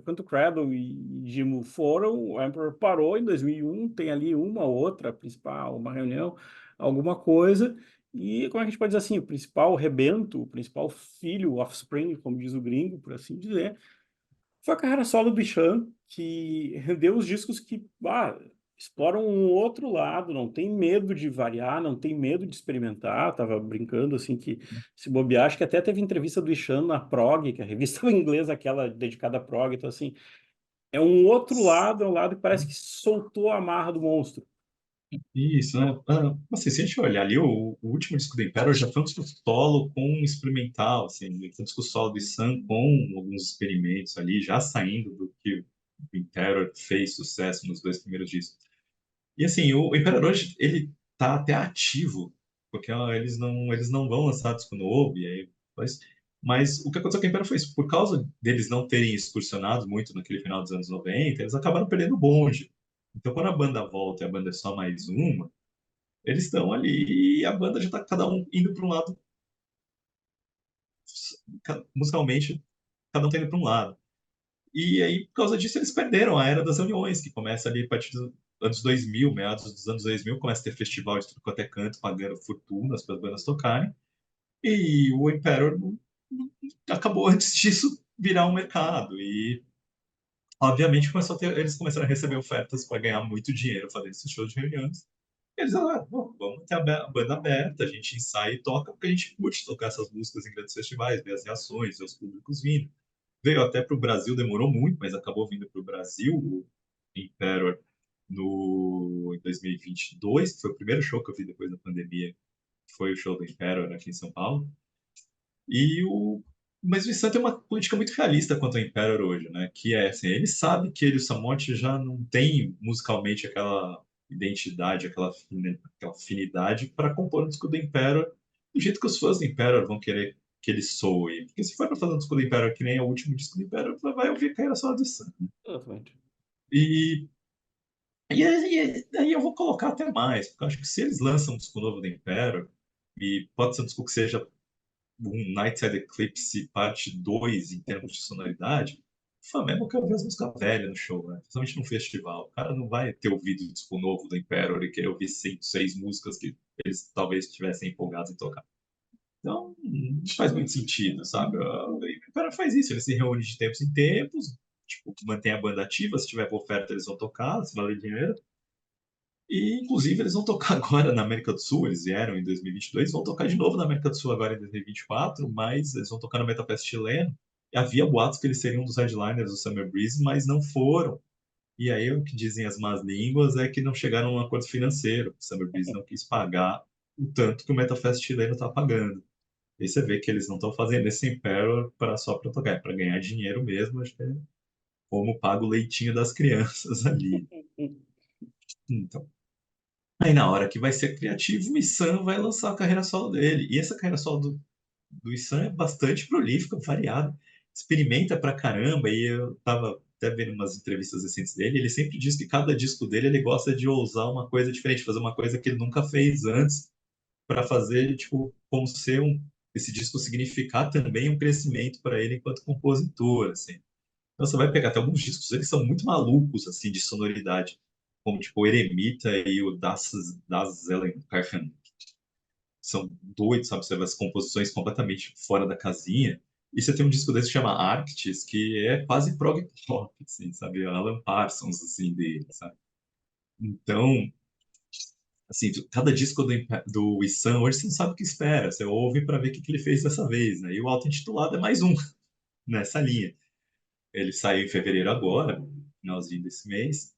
Quanto Cradle e Jimo foram, o Emperor parou em 2001, tem ali uma outra principal, uma reunião, alguma coisa, e como é que a gente pode dizer assim, o principal rebento, o principal filho, offspring, como diz o gringo, por assim dizer, foi a carreira solo do Ixan, que rendeu os discos que exploram um outro lado, não tem medo de variar, não tem medo de experimentar. Tava brincando assim que se bobear, acho que até teve entrevista do Ixan na Prog, que é a revista inglesa, aquela dedicada à Prog. Então, assim, é um outro lado, é um lado que parece que soltou a amarra do monstro.
Isso, né? Assim, se a gente olhar ali, o último disco do Imperial já foi um disco solo com experimental, assim, foi um disco solo de Sam com alguns experimentos ali, já saindo do que o Imperial fez sucesso nos dois primeiros discos. E assim, o Imperial hoje, ele tá até ativo, porque eles não vão lançar disco novo, e aí, mas o que aconteceu com o Imperial foi isso, por causa deles não terem excursionado muito naquele final dos anos 90, eles acabaram perdendo o bonde. Então, quando a banda volta e a banda é só mais uma, eles estão ali e a banda já está cada um indo para um lado, musicalmente, cada um está indo para um lado. E aí, por causa disso, eles perderam a era das reuniões, que começa ali a partir dos anos 2000, meados dos anos 2000, começa a ter festival de tudo quanto é canto, pagando fortunas para as bandas tocarem. E o Emperor acabou antes disso virar um mercado. E, obviamente, eles começaram a receber ofertas para ganhar muito dinheiro fazendo esses shows de reuniões. Eles falaram, "Bom, vamos ter a banda aberta, a gente ensaia e toca, porque a gente curte tocar essas músicas em grandes festivais, ver as reações, ver os públicos vindo. Veio até para o Brasil, demorou muito, mas acabou vindo para o Brasil, o Emperor, no, em 2022, que foi o primeiro show que eu vi depois da pandemia, foi o show do Emperor aqui em São Paulo. E o, mas o Issan tem uma política muito realista quanto ao Emperor hoje, né? Que é assim, ele sabe que ele e o Samot já não tem musicalmente aquela identidade, aquela afinidade para compor um disco do Emperor do jeito que os fãs do Emperor vão querer que ele soe. Porque se for para fazer um disco do Emperor que nem é o último disco do Emperor, vai ouvir a carreira só do Issan.
Exatamente.
E, aí eu vou colocar até mais, porque eu acho que se eles lançam um disco novo do Emperor, e pode ser um disco que seja um Nightside Eclipse parte 2 em termos de sonoridade, fã mesmo que eu ver as músicas velhas no show, né? Principalmente num festival. O cara não vai ter ouvido o disco novo do Emperor e querer ouvir 6 músicas que eles talvez estivessem empolgados em tocar. Então, não faz muito sentido, sabe? O Emperor faz isso, ele se reúne de tempos em tempos, tipo, mantém a banda ativa, se tiver oferta eles vão tocar, se valer dinheiro. E, inclusive, eles vão tocar agora na América do Sul, eles vieram em 2022, vão tocar de novo na América do Sul agora em 2024, mas eles vão tocar no Metafest chileno. E havia boatos que eles seriam um dos headliners do Summer Breeze, mas não foram. E aí o que dizem as más línguas é que não chegaram a um acordo financeiro. O Summer Breeze não quis pagar o tanto que o Metafest chileno está pagando. E aí você vê que eles não estão fazendo esse Imperial só para tocar, é para ganhar dinheiro mesmo, acho que é como paga o leitinho das crianças ali. Então, aí na hora que vai ser criativo, o Issan vai lançar a carreira solo dele. E essa carreira solo do Issan é bastante prolífica, variada. Experimenta pra caramba. E eu tava até vendo umas entrevistas recentes dele. Ele sempre diz que cada disco dele ele gosta de ousar uma coisa diferente, fazer uma coisa que ele nunca fez antes, para fazer, tipo, como ser esse disco significar também um crescimento para ele enquanto compositor, assim. Então você vai pegar até alguns discos, eles são muito malucos, assim, de sonoridade, como, tipo, o Eremita e o Das Zellenkirchen. São doidos, sabe? Você vê as composições completamente fora da casinha. E você tem um disco desse que chama Arctis, que é quase prog pop, assim, sabe? Alan Parsons, assim, dele, sabe? Então, assim, cada disco do Issan, hoje você não sabe o que espera. Você ouve para ver o que ele fez dessa vez, né? E o auto-intitulado é mais um nessa linha. Ele saiu em fevereiro agora, finalzinho desse mês,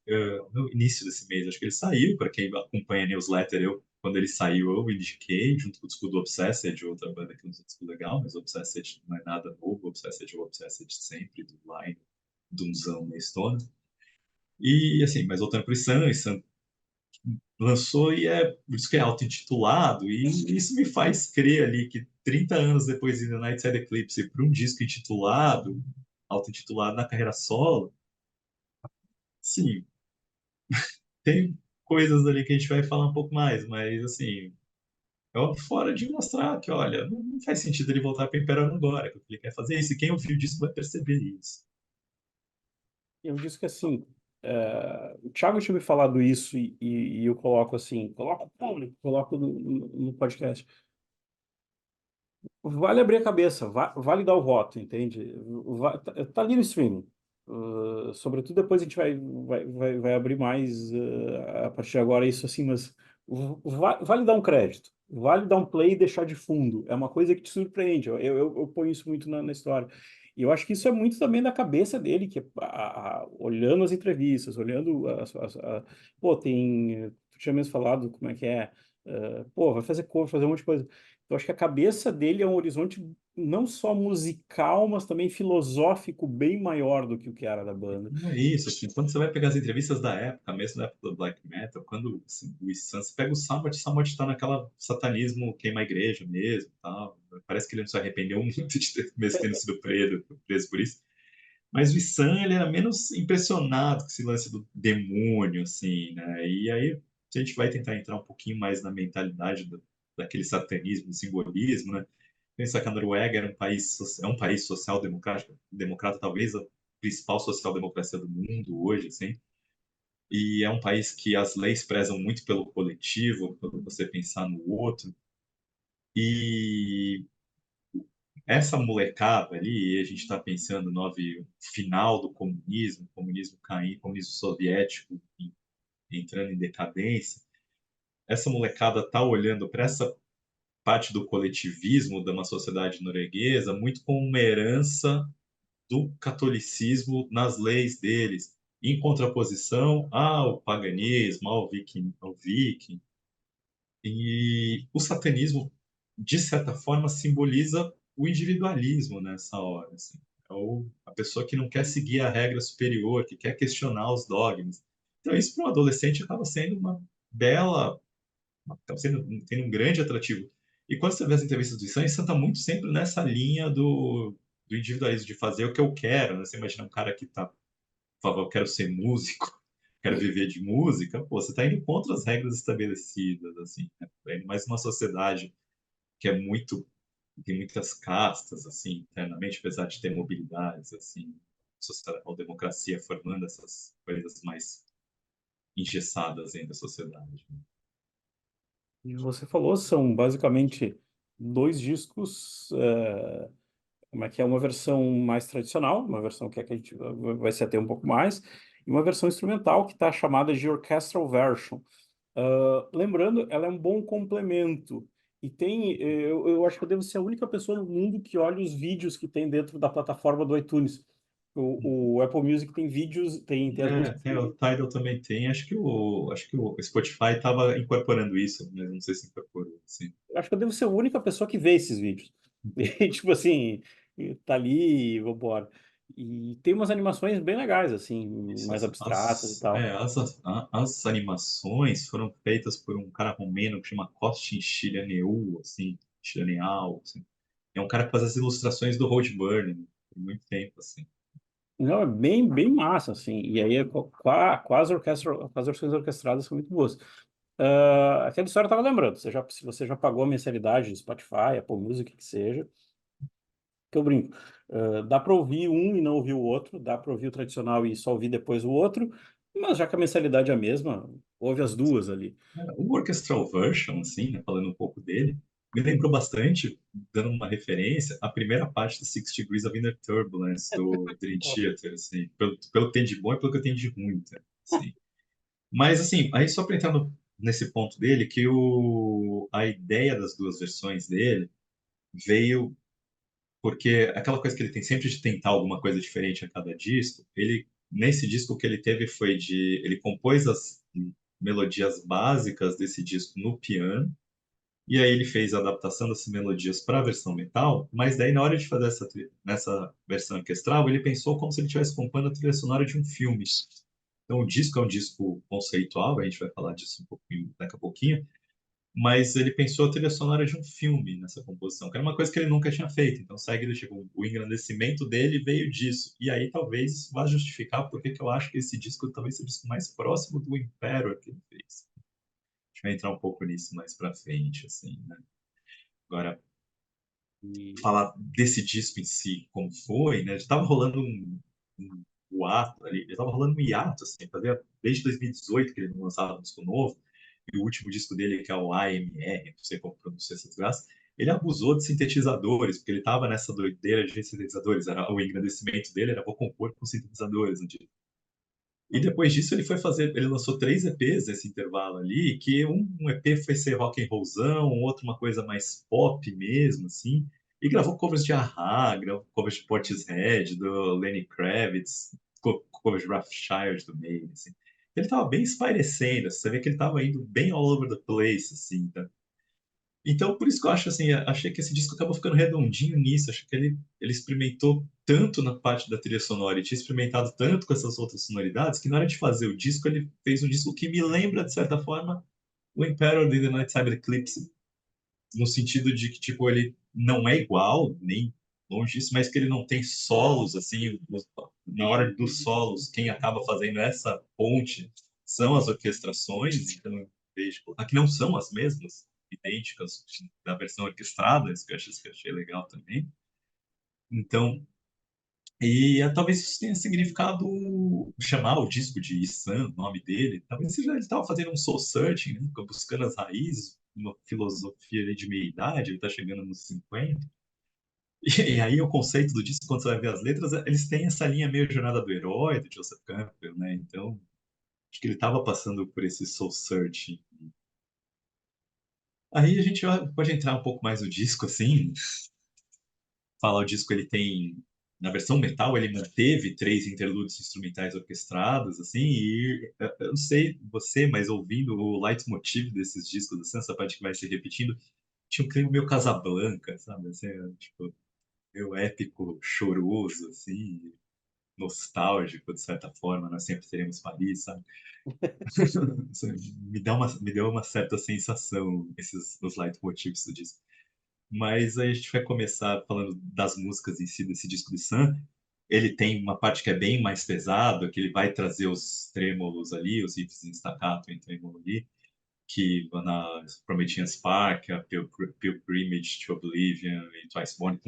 no início desse mês, acho que ele saiu, para quem acompanha a newsletter, quando ele saiu, eu indiquei, junto com o disco do Obsessed, outra banda que não é um disco legal, mas o Obsessed não é nada novo, o Obsessed é o Obsessed sempre, do Line, Doomzão na Stone. E, assim, mas voltando para o Sam lançou e é, por isso que é auto-intitulado, e isso me faz crer ali que 30 anos depois de The Nightside Eclipse, para um disco intitulado, auto-intitulado na carreira solo, sim, tem coisas ali que a gente vai falar um pouco mais, mas assim, é uma fora de mostrar que, olha, não faz sentido ele voltar para o Império agora, que ele quer fazer isso, e quem ouviu disso vai perceber isso.
Eu disse que assim, o Thiago tinha me falado isso e eu coloco assim, coloco o público, coloco no podcast. Vale abrir a cabeça, vale dar o voto, entende? Tá ali no streaming. Sobretudo depois a gente vai abrir mais a partir de agora isso assim, mas vale dar um crédito, vale dar um play e deixar de fundo. É uma coisa que te surpreende. Eu ponho isso muito na história. E eu acho que isso é muito também da cabeça dele, que olhando as entrevistas, olhando pô, tu tinha mesmo falado como é que é, pô, vai fazer cover, fazer um monte de coisa. Eu acho que a cabeça dele é um horizonte não só musical, mas também filosófico bem maior do que o que era da banda.
Não é isso, assim, quando você vai pegar as entrevistas da época, mesmo da época do black metal, quando assim, o Issan, você pega o Samot tá naquela satanismo queima a igreja mesmo, tal. Parece que ele não se arrependeu muito de ter, mesmo tendo sido preso por isso. Mas o Issan, ele era menos impressionado com esse lance do demônio, assim, né? E aí a gente vai tentar entrar um pouquinho mais na mentalidade daquele satanismo, do simbolismo, né? Pensar que a Noruega era é um país social-democrático, democrata, talvez a principal social-democracia do mundo hoje, assim. E é um país que as leis prezam muito pelo coletivo, quando você pensar no outro. E essa molecada ali, a gente está pensando no final do comunismo, comunismo caindo, comunismo soviético entrando em decadência. Essa molecada está olhando para essa parte do coletivismo de uma sociedade norueguesa muito como uma herança do catolicismo nas leis deles, em contraposição ao paganismo, ao viking. E o satanismo, de certa forma, simboliza o individualismo nessa hora, assim. É a pessoa que não quer seguir a regra superior, que quer questionar os dogmas. Então, isso para um adolescente acaba sendo uma bela, acaba sendo, tendo um grande atrativo. E quando você vê as entrevistas do Sam está muito sempre nessa linha do individualismo, de fazer o que eu quero, né? Você imagina um cara que tá falava, eu quero ser músico, quero viver de música, pô, você está indo contra as regras estabelecidas, assim, né? Tá indo mais uma sociedade que é muito, tem muitas castas, assim, internamente, apesar de ter mobilidades, assim, a democracia formando essas coisas mais engessadas ainda da sociedade.
E você falou, são basicamente dois discos, como é que é? Uma versão mais tradicional, uma versão que, que a gente vai se ater um pouco mais, e uma versão instrumental que está chamada de Orchestral Version. Lembrando, ela é um bom complemento. E tem, eu acho que eu devo ser a única pessoa no mundo que olha os vídeos que tem dentro da plataforma do iTunes. O Apple Music tem vídeos, tem as músicas.
O Tidal também tem, acho que o Spotify estava incorporando isso, mas não sei se incorporou, assim.
Eu acho que eu devo ser a única pessoa que vê esses vídeos. E, tipo assim, tá ali, vambora. E tem umas animações bem legais, assim,
Isso,
mais abstratas e tal.
as animações foram feitas por um cara romeno que chama Costin Chilaneau, assim, Chilaneau, assim. É um cara que faz as ilustrações do Road Burning por muito tempo, assim.
Não, é bem massa, assim. E aí, com as versões orquestradas são muito boas. Aquela história eu tava lembrando. Se você já pagou a mensalidade do Spotify, Apple Music, que seja, que eu brinco. Dá para ouvir um e não ouvir o outro, dá para ouvir o tradicional e só ouvir depois o outro, mas já que a mensalidade é a mesma, ouve as duas ali.
O Orchestral Version, assim, né, falando um pouco dele, me lembrou bastante, dando uma referência, a primeira parte do Six Degrees of Inner Turbulence do Dream Theater, assim, pelo que tem de bom e pelo que tem de ruim, tá? Assim. Mas, assim, aí só para entrar nesse ponto dele, que a ideia das duas versões dele veio porque aquela coisa que ele tem sempre de tentar alguma coisa diferente a cada disco, nesse disco o que ele teve foi ele compôs as melodias básicas desse disco no piano, e aí ele fez a adaptação dessas melodias para a versão metal, mas daí na hora de fazer nessa versão orquestral, ele pensou como se ele estivesse compondo a trilha sonora de um filme. Então o disco é um disco conceitual, a gente vai falar disso um pouquinho daqui a pouquinho, mas ele pensou a trilha sonora de um filme nessa composição, que era uma coisa que ele nunca tinha feito. Então, segue do tipo, o engrandecimento dele veio disso. E aí talvez isso vá justificar porque que eu acho que esse disco talvez seja o disco mais próximo do Emperor que ele fez. A gente vai entrar um pouco nisso mais pra frente, assim, né? Agora,
E,
falar desse disco em si, como foi, né? Já estava rolando um hiato ali, já estava rolando um hiato, assim, fazia desde 2018 que ele não lançava um disco novo, e o último disco dele, que é o AMR, não sei como pronunciar essa desgraça, ele abusou de sintetizadores, porque ele estava nessa doideira de sintetizadores, o engrandecimento dele era vou compor com sintetizadores no disco. E depois disso ele lançou 3 EPs nesse intervalo ali, que um EP foi ser rock and rollzão, um outro uma coisa mais pop mesmo, assim, e gravou covers de A-ha, gravou covers de Portishead, do Lenny Kravitz, covers de Ralph Shire do meio, assim. Ele tava bem espairecendo, você vê que ele tava indo bem all over the place, assim, tá? Então, por isso que eu acho assim, achei que esse disco acabou ficando redondinho nisso. Acho que ele experimentou tanto na parte da trilha sonora e tinha experimentado tanto com essas outras sonoridades que na hora de fazer o disco, ele fez um disco que me lembra, de certa forma, o Emperor the Nighttime Eclipse, no sentido de que, tipo, ele não é igual, nem longe disso, mas que ele não tem solos, assim, na hora dos solos, quem acaba fazendo essa ponte são as orquestrações, então eu vejo, aqui não são as mesmas, idênticas da versão orquestrada, isso que eu achei legal também. Então, talvez isso tenha significado chamar o disco de Isan, o nome dele. Talvez seja ele estava fazendo um soul searching, né? Buscando as raízes, uma filosofia ali de meia-idade, ele está chegando nos 50. E aí o conceito do disco, quando você vai ver as letras, eles têm essa linha meio jornada do herói, do Joseph Campbell, né? Então, acho que ele estava passando por esse soul searching. Aí a gente pode entrar um pouco mais no disco, assim. Falar o disco, ele tem na versão metal ele manteve 3 interlúdios instrumentais orquestrados, assim, e eu não sei você, mas ouvindo o leitmotiv desses discos, assim, essa parte que vai se repetindo, tinha um clima meio Casablanca, sabe? Assim, tipo, meio épico, choroso, assim, nostálgico, de certa forma, nós sempre teremos Paris, sabe? Me deu uma certa sensação, os leitmotivs do disco. Mas aí a gente vai começar falando das músicas em si desse disco de Sam. Ele tem uma parte que é bem mais pesada, que ele vai trazer os trêmulos ali, os riffs em staccato em trêmulo ali, que na Promethean Spark, a Pilgrimage to Oblivion e Twice Born,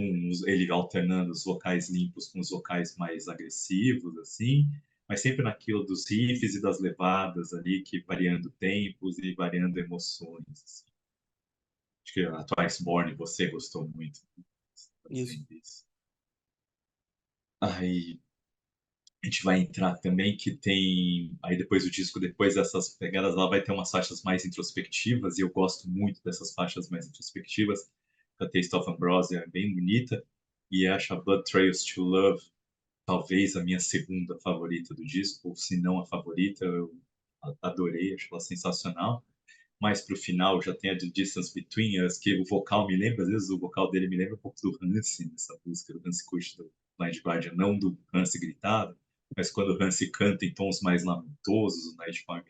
ele alternando os vocais limpos com os vocais mais agressivos, assim, mas sempre naquilo dos riffs e das levadas ali, que variando tempos e variando emoções, assim. Acho que a Twice Born você gostou muito,
Isso.
fazendo isso. Aí a gente vai entrar também que tem aí depois o disco, depois dessas pegadas, ela vai ter umas faixas mais introspectivas e eu gosto muito dessas faixas mais introspectivas. A Taste of Ambrosia é bem bonita e acho a Blood Trails to Love talvez a minha segunda favorita do disco, ou se não a favorita. Eu adorei, acho ela sensacional. Mais pro final já tem a The Distance Between Us, que o vocal me lembra, às vezes o vocal dele me lembra um pouco do Hansi, nessa música, do Hansi Kusch do Blind Guardian, não do Hansi gritado, mas quando o Hansi canta em tons mais lamentosos, o Nightfall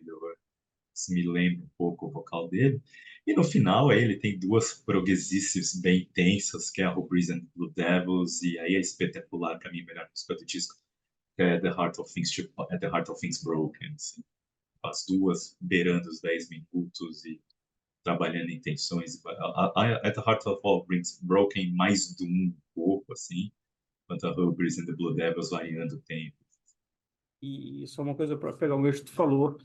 me lembra um pouco o vocal dele. E no final aí ele tem duas progesices bem intensas, que é a Hubris and Blue Devils, e aí é espetacular, para mim, a melhor música do disco, que é The Heart of Things Broken, assim. As duas beirando os 10 minutos e trabalhando em tensões. At the Heart of All Brings Broken, mais do um pouco, assim, quanto a Hubris and the Blue Devils variando o tempo.
E isso é uma coisa para pegar o gancho que tu falou.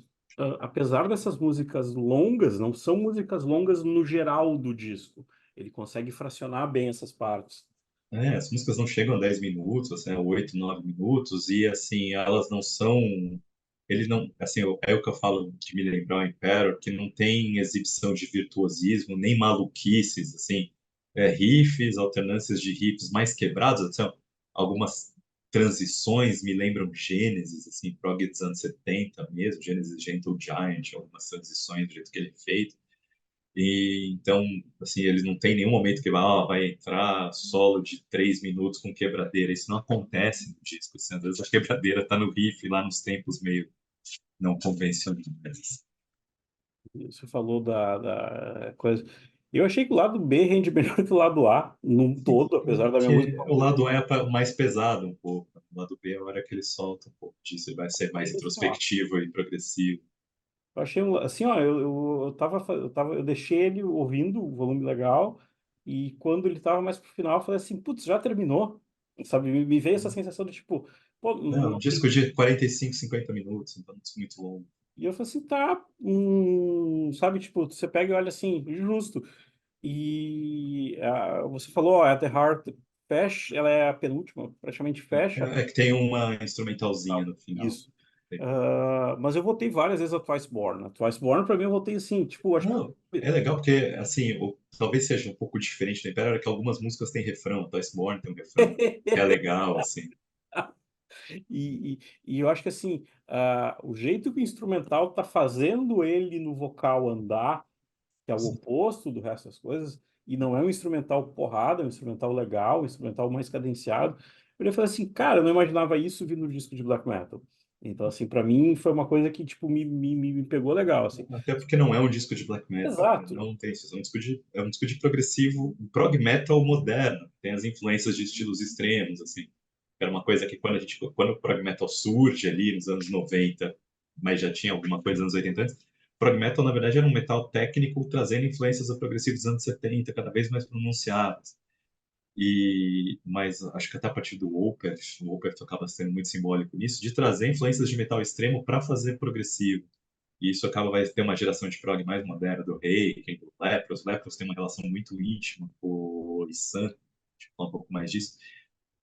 Apesar dessas músicas longas, não são músicas longas no geral do disco. Ele consegue fracionar bem essas partes.
É, as músicas não chegam a 10 minutos, assim, a 8, 9 minutos, e assim, elas não são. Ele não. Assim, é o que eu falo de me lembrar o Emperor, que não tem exibição de virtuosismo, nem maluquices, assim. É, riffs, alternâncias de riffs mais quebrados, assim, algumas transições me lembram Gênesis, assim, prog dos anos 70 mesmo, Gênesis Gentle Giant, algumas transições do jeito que ele é feito. E então, assim, eles não tem nenhum momento que vai entrar solo de 3 minutos com quebradeira. Isso não acontece no disco. Assim, às vezes a quebradeira tá no riff lá nos tempos meio não convencionais.
Você falou da coisa. Eu achei que o lado B rende melhor que o lado A, num todo, apesar da minha música
Que o
favorita.
lado A é mais pesado um pouco. O lado B é a hora que ele solta um pouco disso. Ele vai ser mais introspectivo e progressivo.
Eu achei assim, ó, eu deixei ele ouvindo o volume legal, e quando ele tava mais pro final, eu falei assim, putz, já terminou? Sabe, me veio essa sensação de tipo, pô,
Não,
não
um
tem.
disco de 45, 50 minutos, então não é muito longo.
E eu falei assim, tá, sabe, tipo, você pega e olha assim, justo. E você falou, ó, At the Heart fecha, ela é a penúltima, praticamente fecha.
É que tem uma instrumentalzinha no final.
Isso. Mas eu votei várias vezes a Twice Born. A Twice Born, pra mim, eu votei assim, tipo, acho
Não,
que.
é legal porque, assim, talvez seja um pouco diferente do Império, é que algumas músicas têm refrão, Iceborne tem um refrão, que é legal, assim.
E eu acho que assim, o jeito que o instrumental tá fazendo ele no vocal andar, que é o oposto do resto das coisas, e não é um instrumental porrada, é um instrumental legal, um instrumental mais cadenciado. Eu falei assim, cara, eu não imaginava isso vindo do disco de black metal. Então, assim, para mim foi uma coisa que, tipo, me pegou legal, assim.
Até porque não é um disco de black metal, né?
Exato.
Não tem isso, é um disco de progressivo, prog metal moderno, tem as influências de estilos extremos, assim. Era uma coisa que quando o prog metal surge ali nos anos 90, mas já tinha alguma coisa nos anos 80 antes, prog metal, na verdade, era um metal técnico trazendo influências do progressivo dos anos 70, cada vez mais pronunciadas. Mas acho que até a partir do o Opeth acaba sendo muito simbólico nisso, de trazer influências de metal extremo para fazer progressivo. E isso vai ter uma geração de prog mais moderna, do Reiki, do Lepros. Lepros tem uma relação muito íntima com o Issan, a gente falar um pouco mais disso.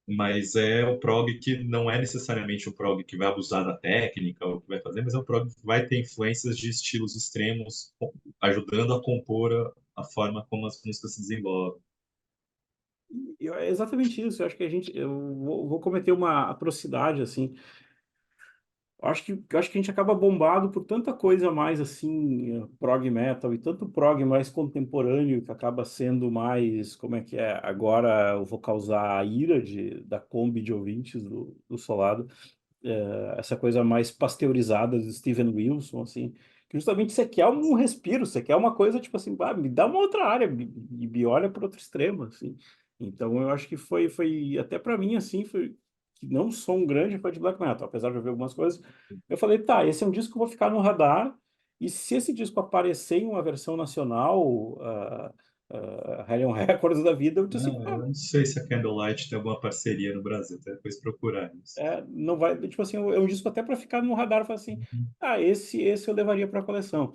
Mas é o prog que não é necessariamente o prog que vai abusar da técnica ou que vai fazer, mas é um prog que vai ter influências de estilos extremos, ajudando a compor a forma como as músicas se desenvolvem.
É exatamente isso. Eu acho que eu vou cometer uma atrocidade assim. Eu acho que a gente acaba bombado por tanta coisa mais assim, prog metal e tanto prog mais contemporâneo que acaba sendo mais, como é que é? Agora eu vou causar a ira da Kombi de ouvintes do Solado, essa coisa mais pasteurizada do Steven Wilson, assim, que justamente você quer um respiro, você quer uma coisa tipo assim, me dá uma outra área, me olha para outro extremo, assim. Então eu acho que foi até para mim, assim, foi que não sou um grande fã de black metal, apesar de eu ver algumas coisas, eu falei, tá, esse é um disco que eu vou ficar no radar, e se esse disco aparecer em uma versão nacional, Hellion Records da vida, eu disse assim,
Não, eu não sei se a Candlelight tem alguma parceria no Brasil, até depois procurar isso.
não vai, tipo assim, é um disco até para ficar no radar, falar assim, esse eu levaria para a coleção.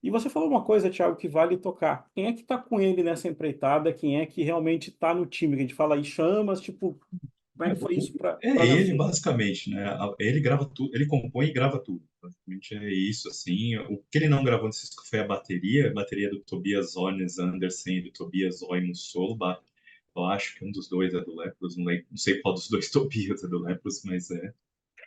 E você falou uma coisa, Thiago, que vale tocar. Quem é que tá com ele nessa empreitada? Quem é que realmente tá no time? Que a gente fala aí chamas, tipo, como é que foi isso
É
para
ele,
nascer?
basicamente, né? Ele grava tudo, ele compõe e grava tudo. Basicamente é isso, assim. O que ele não gravou nesse disco foi a bateria do Tobias Ornes Andersen e do Tobias Oimus Solbach. Eu acho que um dos dois é do Lepros, não sei qual dos dois Tobias é do Lepros, mas é.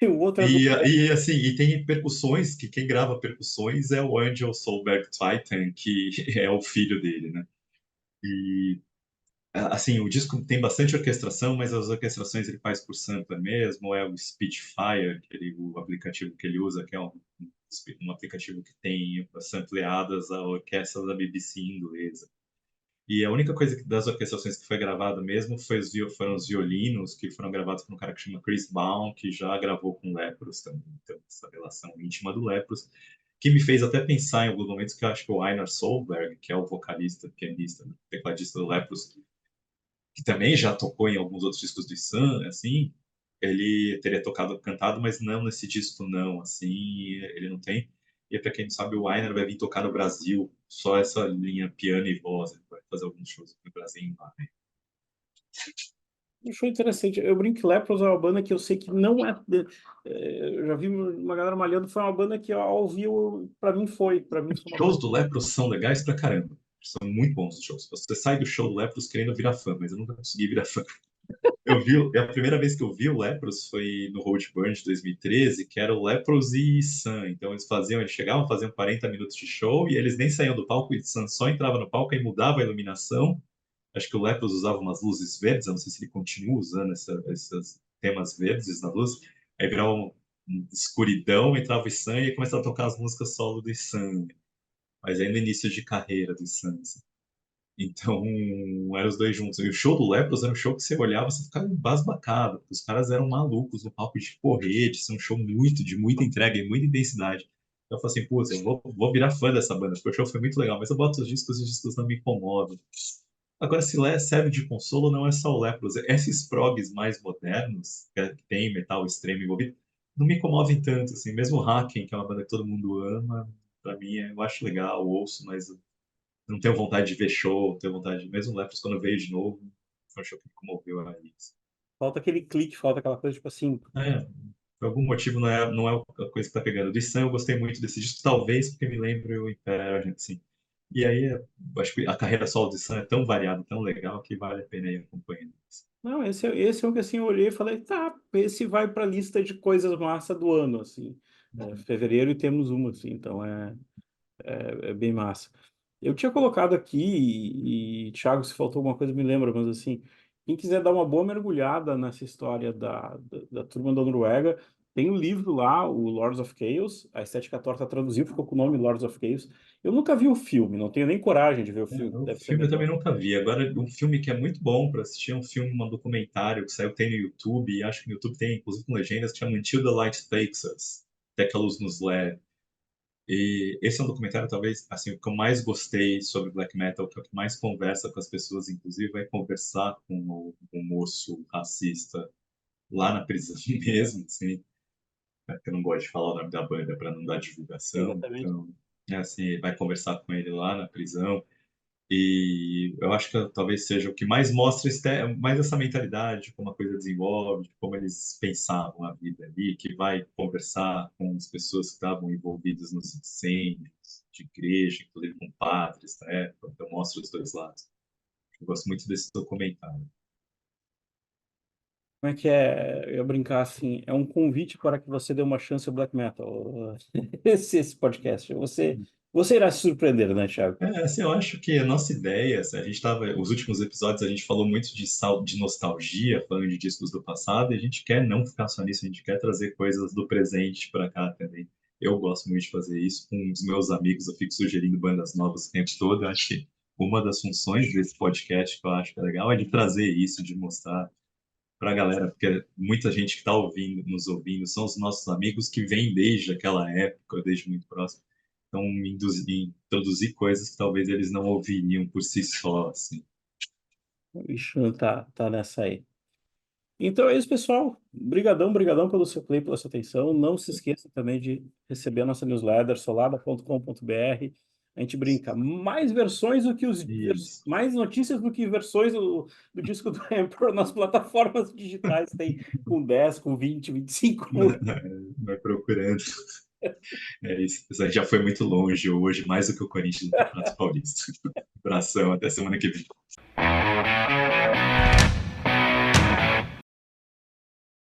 E o outro é do.
E assim, e tem percussões, que quem grava percussões é o Angel Solberg Titan, que é o filho dele, né? E assim, o disco tem bastante orquestração, mas as orquestrações ele faz por sampler mesmo, é o Spitfire, o aplicativo que ele usa, que é um aplicativo que tem sampleadas a orquestra da BBC inglesa. E a única coisa das orquestrações que foi gravada mesmo foram os violinos, que foram gravados por um cara que chama Chris Baum, que já gravou com Lepros também. Então, essa relação íntima do Lepros, que me fez até pensar em alguns momentos que eu acho que o Einar Solberg, que é o vocalista, pianista, tecladista do Lepros, que também já tocou em alguns outros discos do Sun, assim, ele teria tocado, cantado, mas não nesse disco não, assim, ele não tem. E para quem não sabe, o Ainer vai vir tocar no Brasil, só essa linha piano e voz, ele vai fazer alguns shows no Brasil lá.
Achou interessante. Eu brinco que Lepros é uma banda que eu sei que não é. Eu já vi uma galera malhando, foi uma banda que ao vivo, para mim foi. Para mim foi
Os
uma
shows
coisa.
do Lepros são legais pra caramba. São muito bons os shows. Você sai do show do Lepros querendo virar fã, mas eu nunca consegui virar fã. A primeira vez que eu vi o Lepros foi no Road Burn de 2013, que era o Lepros e Sun. Então eles chegavam, faziam 40 minutos de show e eles nem saíam do palco, e Sun só entrava no palco e mudava a iluminação. Acho que o Lepros usava umas luzes verdes, eu não sei se ele continua usando esses temas verdes na luz. Aí virava escuridão, entrava o Sun e começava a tocar as músicas solo do Sun. Mas aí no início de carreira do Sun. Então, eram os dois juntos. E o show do Lepros era um show que você olhava, você ficava embasbacado. Os caras eram malucos no palco de correr, de ser um show de muita entrega e muita intensidade. Então, eu falei assim, putz, eu vou virar fã dessa banda, porque o show foi muito legal, mas eu boto os discos não me incomodam. Agora, se serve de consolo, não é só o Lepros. Esses progs mais modernos, que tem metal extremo envolvido, não me comovem tanto, assim. Mesmo o Haken, que é uma banda que todo mundo ama, pra mim, eu acho legal, ouço, mas não tenho vontade de ver show, não tenho vontade de... Mesmo o Lepros, quando eu veio de novo, foi um show que me comoveu aí.
Falta aquele clique, falta aquela coisa, tipo assim.
É, por algum motivo não é a coisa que tá pegando. De Sun eu gostei muito desse disco, talvez porque me lembra o Imperial, assim. E aí, acho que a carreira solo de Sun é tão variada, tão legal, que vale a pena ir acompanhando.
Não, esse é o que assim, eu olhei e falei, tá, esse vai para a lista de coisas massa do ano, assim. Fevereiro e temos uma, assim, então é bem massa. Eu tinha colocado aqui, Thiago, se faltou alguma coisa, me lembra, mas assim, quem quiser dar uma boa mergulhada nessa história da turma da Noruega, tem um livro lá, o Lords of Chaos, a Estética Torta traduziu, ficou com o nome Lords of Chaos. Eu nunca vi o filme, não tenho nem coragem de ver o filme,
O
deve ser
filme eu também
medonho.
nunca vi. Agora, um filme que é muito bom para assistir é um filme, um documentário que saiu, tem no YouTube, e acho que no YouTube tem, inclusive, com legendas, que chama Until the Light Takes Us, Até que a Luz Nos Leve. E esse é um documentário, talvez, assim, o que eu mais gostei sobre black metal, que é o que mais conversa com as pessoas, inclusive, vai conversar com o moço racista lá na prisão mesmo, assim, né, que eu não gosto de falar o nome da banda para não dar divulgação,
Exatamente.
então, assim, vai conversar com ele lá na prisão. E eu acho que talvez seja o que mais mostra mais essa mentalidade, de como a coisa desenvolve, de como eles pensavam a vida ali, que vai conversar com as pessoas que estavam envolvidas nos incêndios de igreja, inclusive com padres, né? Então mostra os dois lados. Eu gosto muito desse documentário.
como é que é? Eu ia brincar assim, é um convite para que você dê uma chance ao black metal. Esse podcast. Você irá se surpreender, né, Thiago?
Assim, eu acho que a nossa ideia, assim, a gente tava, os últimos episódios a gente falou muito de nostalgia, falando de discos do passado, e a gente quer não ficar só nisso, a gente quer trazer coisas do presente para cá também. Eu gosto muito de fazer isso com os meus amigos, eu fico sugerindo bandas novas o tempo todo. Eu acho que uma das funções desse podcast que eu acho que é legal é de trazer isso, de mostrar para a galera, porque muita gente que está ouvindo, nos ouvindo, são os nossos amigos que vêm desde aquela época, desde muito próximo. Então, introduzir coisas que talvez eles não ouviriam por si só, assim.
O Ixan tá nessa aí. Então é isso, pessoal. Brigadão, brigadão pelo seu play, pela sua atenção. Não se esqueça também de receber a nossa newsletter, solada.com.br. A gente brinca mais versões do que
Isso.
mais notícias do que versões do disco do Emperor nas plataformas digitais. Tem com 10, com 20, 25 músicas.
Vai procurando. É isso. Isso aí já foi muito longe hoje, mais do que o Corinthians no Campeonato Paulista. Abração, até semana que vem.